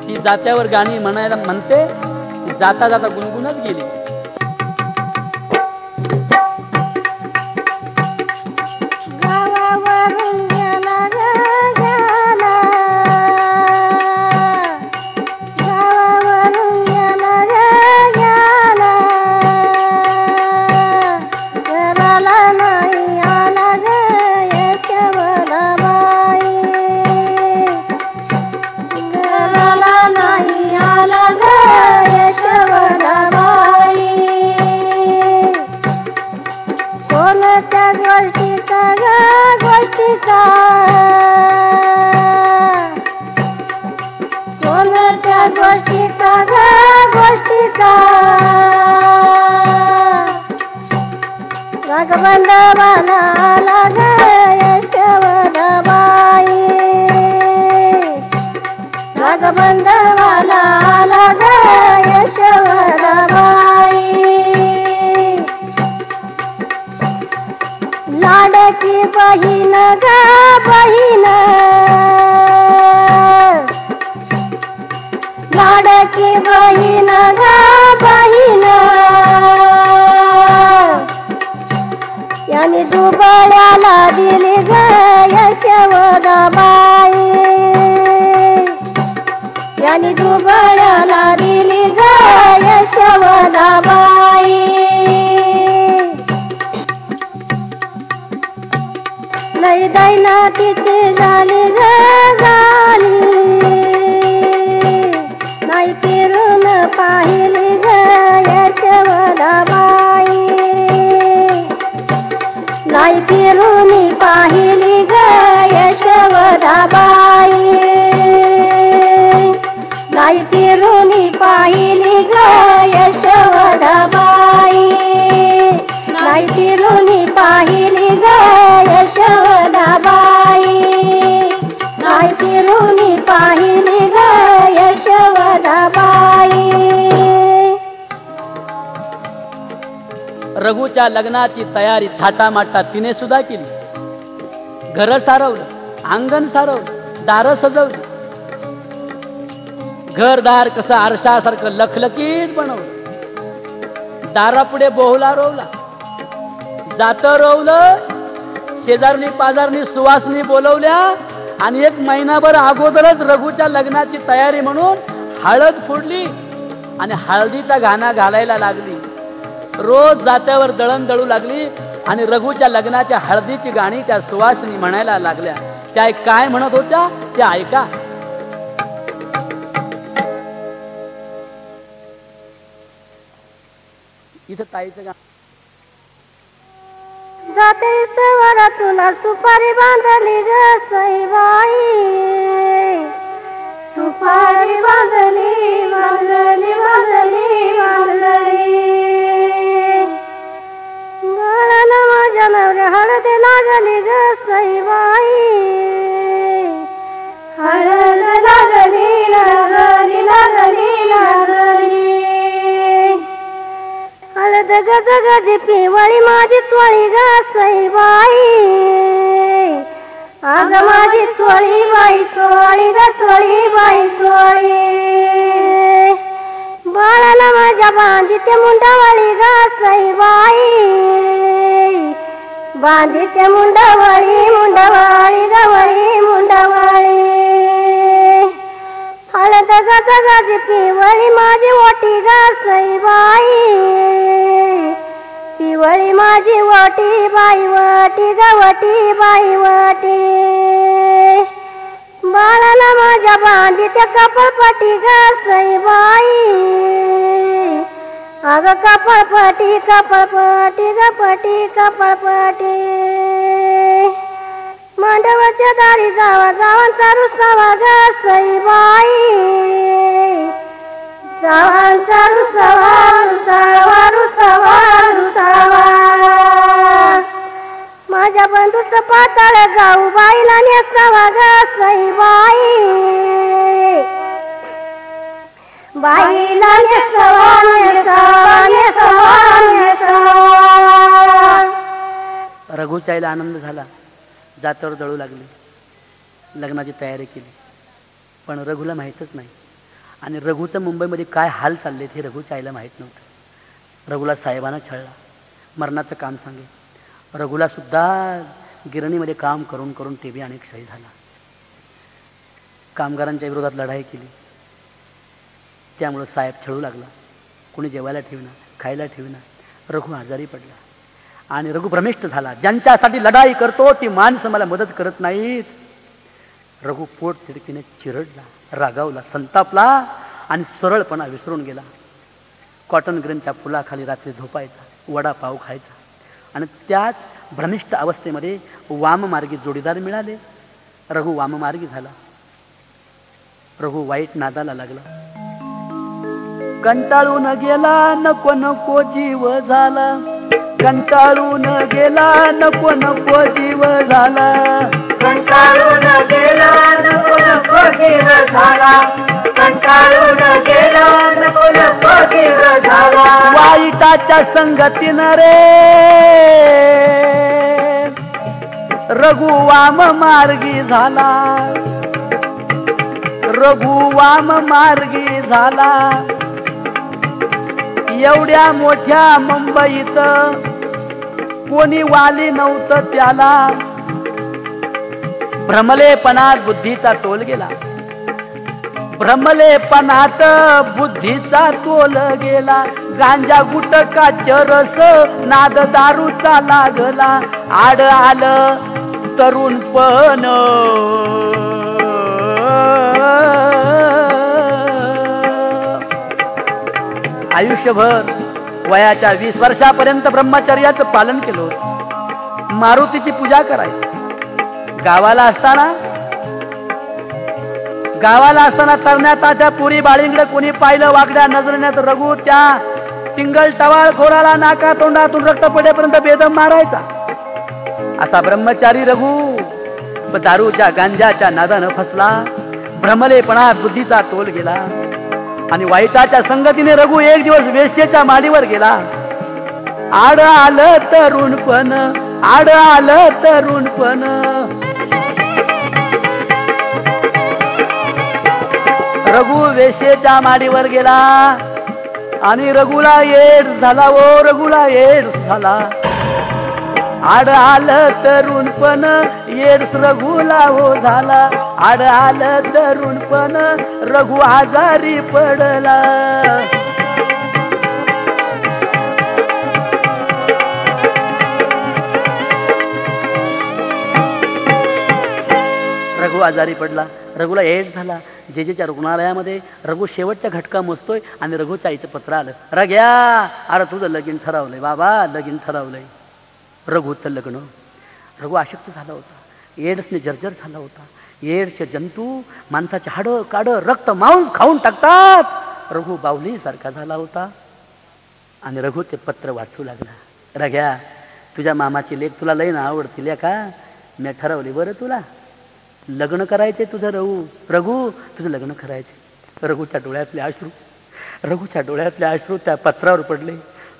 ती जात्यावर गाणी म्हणायला म्हणते, जाता जाता गुणगुणत गेली. गावावरून गेला गेला, गावावरून गेला गेला, घराला नाही आला ग यशोदाबाई, घराला नाही आला ग यशोदाबाई. कोणत्या गोष्टीचा ग गोष्टीचा, कोणत्या गोष्टीचा ग गोष्टीचा, रागबंधवाला आला ग यशोदाबाई, रागबंधवाला आला ग यशोदाबाई. लाडकी बहीण ग बहीण, लाडकी बहीण ग बहीण, याने दुबळ्याला दिली ग यशोदाबाई, याने दुबळ्याला दिली ग यशोदाबाई. लई दैना तिची झाली ग झाली, नाही फिरून पाहिली ग यशोदाबाई, नाही फिरून पाहिली ग यशोदाबाई, नाही फिरून पाहिली ग यशोदाबाई, नाही फिरून पाहिली ग यशोदाबाई, नाही फिरून पाहिली ग यशोदाबाई. रघुच्या लग्नाची तयारी थाटामाटात तिने सुद्धा केली. घर सारवलं, अंगण सारवलं, दारं सजवली, घरदार कसं आरशासारखं लखलखीत बनवलं. दारापुढे बोहला रोवला, जात रोवलं, शेजारनी पाजारनी सुवासनी बोलवल्या. आणि 1 महिनाभर अगोदरच रघुच्या लग्नाची तयारी म्हणून हळद फोडली आणि हळदीचा घाणा घालायला लागली. रोज जात्यावर दळण दळू लागली आणि रघुच्या लग्नाच्या हळदीची गाणी त्या सुवासिनी म्हणायला लागल्या. त्या काय म्हणत होत्या ते ऐका. इथं ताईचं गाणं. जाते सवारा तुला सुपारी बांधली ग सईबाई, सुपारी बांधली बांधली बांधली बांधली, गळाला माझ्या नवऱ्या हळद लागली ग सईबाई, हळद लागली लागली लागली लागली, हळद गज गज पिवळी माझी त्वळी ग सईबाई, अग माझी चोळी बाई चोळी ग चोळी बाई चोळी बाळाला माझ्या बांधीते मुंडावळी ग सईबाई बांधीते मुंडावळी मुंडावळी गवळी मुंडावळी हळद गजगाजी पिवळी माझी ओटी ग सईबाई पिवळी माझी वटी बाई वटी गवटी बाई वटी बाळाला माझ्या बांधीते कपळपटी ग सईबाई अग कपळपटी कपळपटी गपटी कपळपटी मांडवाच्या दारी जावा जावांचा रुसावा ग सईबाई जावांचा रुसावा रुसावा रुसावा रुसावा माझ्या बंधूचं पाताळ जाऊ बाईला नेसावा ग सईबाई बाईला नेसावा नेसावा नेसावा नेसावा. रघुच्या आईला आनंद झाला. जात्यावर जळू लागली. लग्नाची तयारी केली. पण रघुला माहीतच नाही. आणि रघुचं मुंबईमध्ये काय हाल चाललेत हे रघुच्या आईला माहीत नव्हतं. रघुला साहेबांना छळला. मरणाचं काम सांगे. रघुला सुद्धा गिरणीमध्ये काम करून करून टीबी आणि क्षय झाला. कामगारांच्या विरोधात लढाई केली. त्यामुळं साहेब छळू लागला. कोणी जेवायला ठेवना, खायला ठेवना. रघु आजारी पडला आणि रघु भ्रमिष्ठ झाला. ज्यांच्यासाठी लढाई करतो ती माणसं मला मदत करत नाहीत. रघु पोट तिडकीने चिरडला, रागावला, संतापला आणि सरळपणा विसरून गेला. कॉटन ग्रेनच्या फुलाखाली रात्री झोपायचा, वडापाव खायचा. आणि त्याच भ्रमिष्ठ अवस्थेमध्ये वाममार्गी जोडीदार मिळाले. रघु वाममार्गी झाला. रघु वाईट नादाला लागला. कंटाळून गेला नको नको जीव झाला. कंटाळून गेला नको नको जीव झाला. कंटाळून गेला नको नको जीव झाला. कंटाळून गेला नको नको जीव झाला. वाईटाच्या संगतीनं रे रघु वाम मार्गी झाला. रघु वाम मार्गी झाला. एवढ्या मोठ्या मुंबईत कोणी वाली नव्हतं त्याला. भ्रमलेपणात बुद्धीचा तोल गेला. भ्रमलेपणात बुद्धीचा तोल गेला. गांजा गुटखाचा रस नाद दारूचा लागला. आड आलं तरुणपण आयुष्यभर वयाच्या 20 वर्षापर्यंत ब्रह्मचर्याचं पालन केलं. मारुतीची पूजा करायची. गावाला असताना तरण्याताच्या पुरी बाळींकडे कोणी पाहिलं वाकड्या नजरेने रघु त्या सिंगल टवाळ खोराला नाका तोंडातून रक्त पडेपर्यंत बेदम मारायचा. असा ब्रह्मचारी रघु दारूच्या गांजाच्या नादानं फसला. भ्रमलेपणात बुद्धीचा तोल गेला आणि वाईटाच्या संगतीने रघु एक दिवस वेश्येच्या माडीवर गेला. आड आलं तरुणपण आड आलं तरुणपण. रघु वेश्येच्या माडीवर गेला आणि रघुला एड्स झाला. ओ रघुला एड्स झाला. आड आलं तरुणपण एड्स रघुला हो झाला. आड आलं तरुणपण रघु आजारी पडला. रघु आजारी पडला. रघुला एड्स झाला. जेजेच्या रुग्णालयामध्ये रघु शेवटच्या घटका मोजतोय आणि रघुच्या आईचं पत्र आलं. रघ्या अरे तुझं लगीन ठरवलंय बाबा, लगीन ठरवलंय. रघुचं लग्न. रघु अशक्त झाला होता. एड्सने जर्जर झाला होता. एड्सचे जंतू माणसाचे हाडं काडं रक्त मांस खाऊन टाकतात. रघु बावली सारखा झाला होता आणि रघु ते पत्र वाचू लागला. रघ्या तुझ्या मामाची लेक तुला लई ना आवडतील का? मी ठरवली बरं तुला लग्न करायचे तुझं. रघु तुझं लग्न करायचे. रघुच्या डोळ्यातले अश्रू त्या पत्रावर पडले.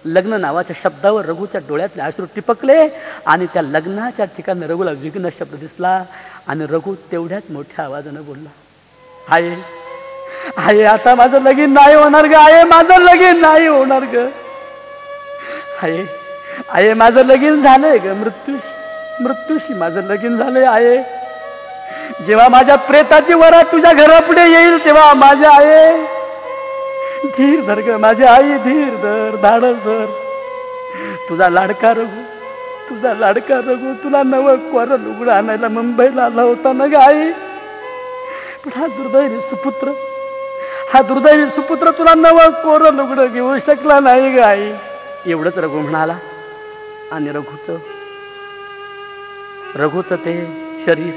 लग्न नावाच्या शब्दावर रघुच्या डोळ्यातले अश्रू टिपकले आणि त्या लग्नाच्या ठिकाणी रघुला विघ्न शब्द दिसला आणि रघु तेवढ्याच मोठ्या आवाजानं बोलला, आहे आहे आता माझं लगीन नाही होणार ग, आहे माझं लगीन नाही होणार ग, आहे आहे माझं लगीन झालंय ग, मृत्यूशी माझं लगीन झालंय आहे. जेव्हा माझ्या प्रेताची वरात तुझ्या घरापुढे येईल तेव्हा माझ्या आहे धीर धर ग, माझी आई धीर धर, धाडस धर. तुझा लाडका रघु तुला नवं कोरं लुगडं आणायला मुंबईला आला होता ना ग आई, पण हा दुर्दैवी सुपुत्र तुला नवं कोरं लुगडं घेऊ शकला नाही ग आई. एवढंच रघु म्हणाला आणि रघुचं ते शरीर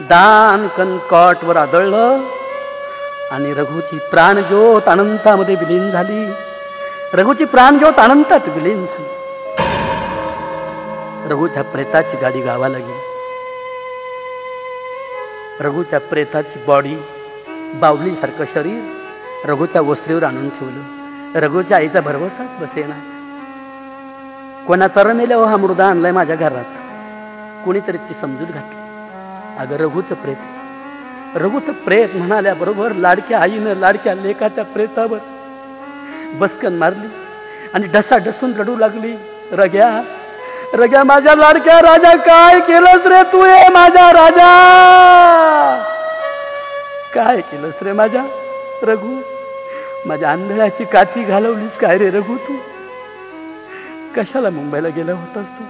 दान कॉटवर आदळलं आणि रघुची प्राणज्योत अनंतामध्ये विलीन झाली. रघुची प्राणज्योत अनंतात विलीन झाली. रघुच्या प्रेताची गाडी गावाला गेली. रघुच्या प्रेताची बॉडी, बावलीसारखं शरीर रघुच्या वस्त्रीवर आणून ठेवलं. रघुच्या आईचा भरवसाच बसेना. कोणाचा रमेल हा मृदा आणलाय माझ्या घरात, कोणीतरी ती समजूत घातली. अगं रघुचं प्रेत म्हणाल्या बरोबर लाडक्या आईनं लाडक्या लेकाच्या प्रेतावर बसकन मारली आणि ढसाढसून रडू लागली, रग्या माझ्या लाडक्या राजा, काय केलंस रे तू, ये माझा राजा, काय केलंस रे माझ्या रघु, माझ्या आंधळ्याची काठी घालवलीस काय रे रघु, तू कशाला मुंबईला गेला होतास तू.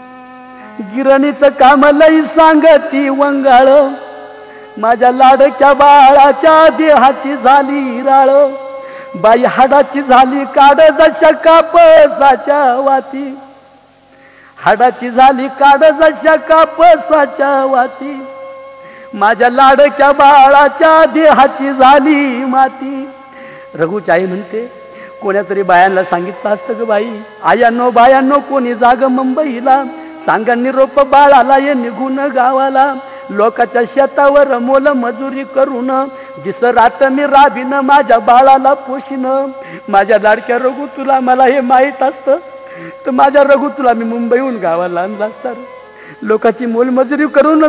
गिरणीचं काम लई सांगती वंगाळ, माझ्या लाडक्या बाळाच्या देहाची झाली राळ, बाई हाडाची झाली काड जशा कापसाच्या वाती, हाडाची झाली काड जशा कापसाच्या वाती, माझ्या लाडक्या बाळाच्या देहाची झाली माती. रघुची आई म्हणते, कोण्यातरी बायांना सांगितलं असतं ग बाई, आयांनो बायांनो कोणी जाग मुंबईला, सांगा निरोप बाळाला ये निघून गावाला, लोकाच्या शेतावर मोल मजुरी करून दिस रात मी राबीन माझ्या बाळाला पोशीन. माझ्या लाडक्या रघु तुला मला हे माहीत असतं तर माझ्या रघु तुला मी मुंबईहून गावाला आणला असता रे. लोकांची मोलमजुरी करून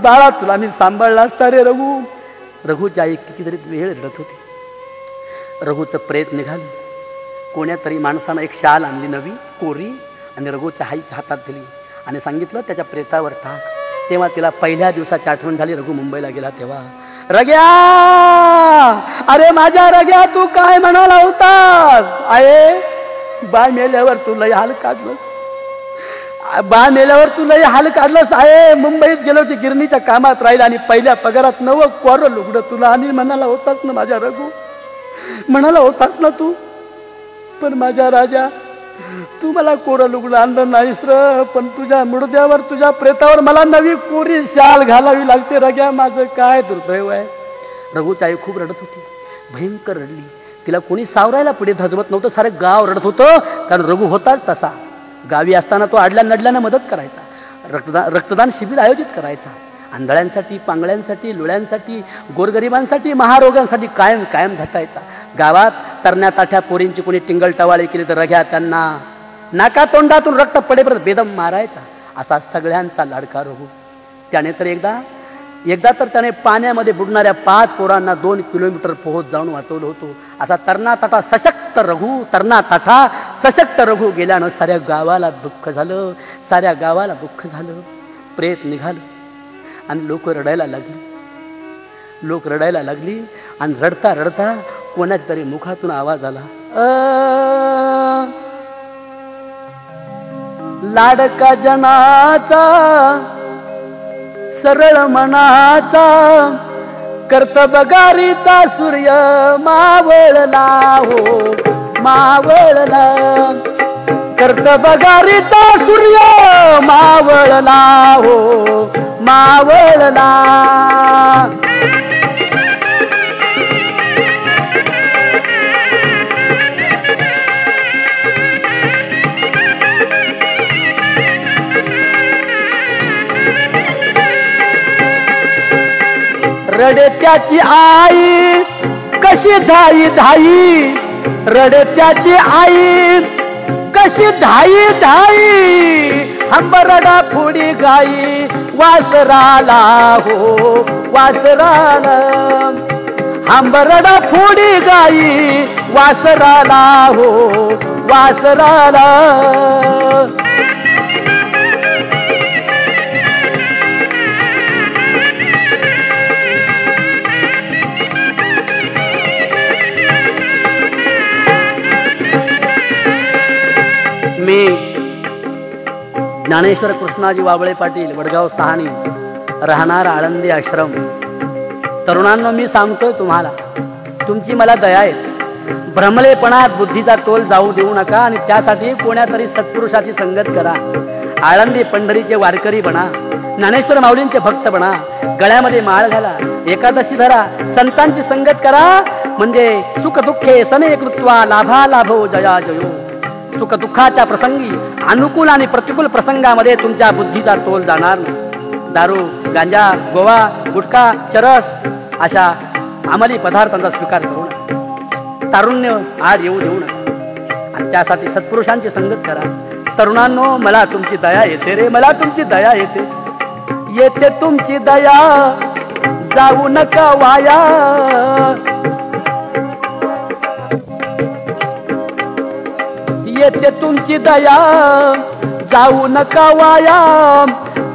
बाळा तुला मी सांभाळला असता रे रघु. रघुची आई कितीतरी वेळ रडत होती. रघुचं प्रेत निघालं. कोण्यातरी माणसानं एक शाल आणली नवी कोरी आणि रघुच्या आईच्या हातात दिली आणि सांगितलं त्याच्या प्रेतावर टाक. तेव्हा तिला पहिल्या दिवसाची आठवण झाली. रघु मुंबईला गेला तेव्हा, रग्या, अरे माझ्या रग्या तू काय म्हणाला होतास, आहे बा मेल्यावर तू लय हाल काढलंस, बा मेल्यावर तू लय हाल काढलंस आहे. मुंबईत गेलो होती, गिरणीच्या कामात राहिला आणि पहिल्या पगारात नवं कोरं लुगडं तुला आणि म्हणाला होतास ना माझ्या रघु, म्हणाला होतास ना तू. पण माझ्या राजा तू मला कोरं लुगडं आणलं नाहीस र, पण तुझ्या मुडद्यावर तुझ्या प्रेतावर मला नवी कोरी शाल घालावी लागते. रग्या माझं काय दुर्दैव आहे. रघुची आई खूप रडत होती, भयंकर रडली. तिला कोणी सावरायला पुढे धजवत नव्हतं. सारे गाव रडत होतं, कारण रघु होताच तसा. गावी असताना तो आडल्या नडल्यानं मदत करायचा, रक्तदान शिबिर आयोजित करायचा. आंधळ्यांसाठी, पांगळ्यांसाठी, लुळ्यांसाठी, गोरगरिबांसाठी, महारोगांसाठी कायम कायम झटायचा. गावात तरण्या ताठ्या पोरींची कोणी टिंगल टवाळी केली तर रघ्या त्यांना नाका तोंडातून रक्त पडेपर्यंत बेदम मारायचा. असा सगळ्यांचा लाडका रघु. त्याने तर एकदा तर त्याने पाण्यामध्ये बुडणाऱ्या 5 पोरांना 2 किलोमीटर पोहोच जाऊन वाचवलं होतं. असा तरणा ताठा सशक्त रघु गेल्यानं साऱ्या गावाला दुःख झालं, साऱ्या गावाला दुःख झालं. प्रेत निघालं आणि लोक रडायला लागली आणि रडता रडता कोणाच्या तरी मुखातून आवाज आला, लाडका जनाचा, सरळ मनाचा, कर्तबगारीचा सूर्य मावळला हो मावळला, कर्तबगारीचा सूर्य मावळला हो मावळला. रडत्याची आई कशी धाई धाई, रडत्याची आई कशी धाई धाई हंबरडा फुडी गाई वासराला हो वासराला हंबरडा फुडी गाई वासराला हो वासराला मी ज्ञानेश्वर कृष्णाजी वाबळे पाटील वडगाव सहाणी राहणार आळंदी आश्रम. तरुणांनो मी सांगतोय तुम्हाला तुमची मला दया आहे. भ्रमलेपणात बुद्धीचा तोल जाऊ देऊ नका आणि त्यासाठी कोण्यातरी सत्पुरुषाची संगत करा. आळंदी पंढरीचे वारकरी बना, ज्ञानेश्वर माऊलींचे भक्त बना, गळ्यामध्ये माळ घाला, एकादशी धरा, संतांची संगत करा. म्हणजे सुख दुःखे समे कृत्वा लाभा लाभो जया जयो. सुख दुःखाच्या प्रसंगी अनुकूल आणि प्रतिकूल प्रसंगामध्ये तुमच्या बुद्धीचा तोल जाणार नाही. दारू, गांजा, गोवा, गुटखा, चरस अशा अंमली पदार्थांचा स्वीकार करू नका. तारुण्य आड येऊ देऊ नका आणि त्यासाठी सत्पुरुषांची संगत करा. तरुणांनो मला तुमची दया येते रे, मला तुमची दया येते. येते तुमची दया जाऊ नका वाया. येते तुमची दया जाऊ नका वाया.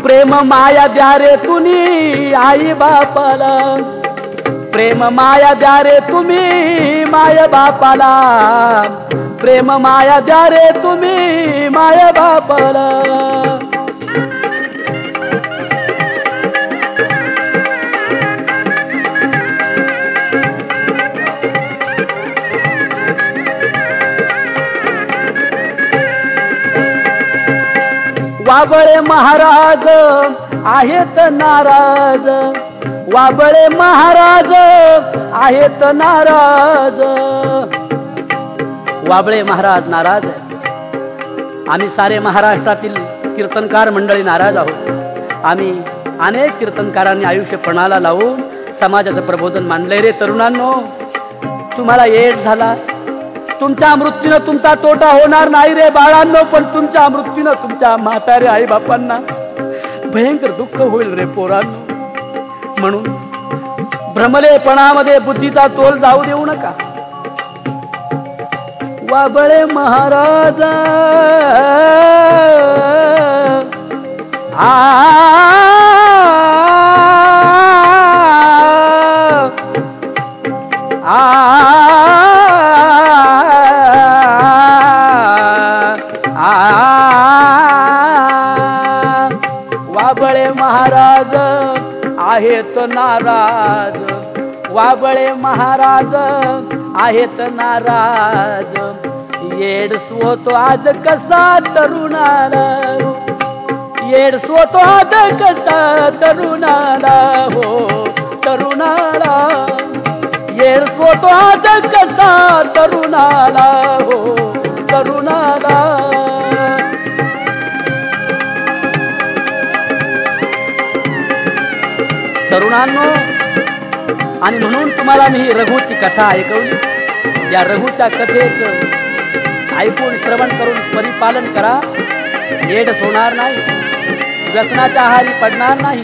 प्रेम माया द्या रे तुम्ही आई बापाला. प्रेम माया द्या रे तुम्ही माय बापाला. प्रेम माया द्या रे तुम्ही माय बापाला. वाबळे महाराज आहेत नाराज. वाबळे महाराज आहेत नाराज. वाबळे महाराज नाराज आहे. आम्ही सारे महाराष्ट्रातील कीर्तनकार मंडळी नाराज आहोत. आम्ही अनेक कीर्तनकारांनी आयुष्य पणाला लावून समाजाचं प्रबोधन मांडलंय रे. तरुणांनो तुम्हाला येड झाला. तुमच्या मृत्यूनं तुमचा तोटा होणार नाही रे बाळांनो, पण तुमच्या मृत्यूनं तुमच्या म्हातारे आई बापांना भयंकर दुःख होईल रे पोरांनो. म्हणून भ्रमलेपणामध्ये बुद्धीचा तोल जाऊ देऊ नका. वाबळे महाराज वाबळे महाराज आहेत नाराज. वाबळे महाराज आहेत नाराज. येड स्वतो आज कसा तरुणाला. येड स्वतो आज कसा तरुणाला हो तरुणाला. येड स्वतो आज कसा तरुणाला हो तरुणाला. तरुणांनो आणि म्हणून तुम्हाला मी रघुची कथा ऐकवली. या रघुच्या कथेचं ऐकून श्रवण करून परिपालन करा. येडच होणार नाही, व्यसनाच्या आहारी पडणार नाही.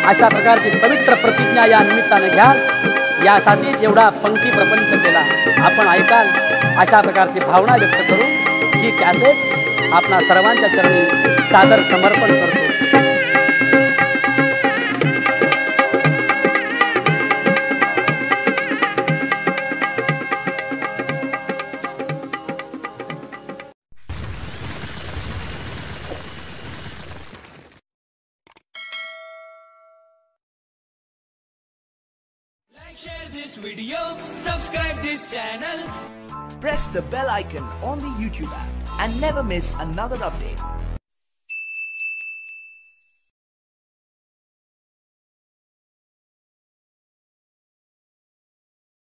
अशा प्रकारची पवित्र प्रतिज्ञा या निमित्ताने घ्या. यासाठी जेवढा पंक्ती प्रपंच केला आपण ऐकाल अशा प्रकारची भावना व्यक्त करून ही कॅसेट आपणा सर्वांच्या चरणी सादर समर्पण करतो. Share this video, subscribe this channel, press the bell icon on the YouTube app and never miss another update.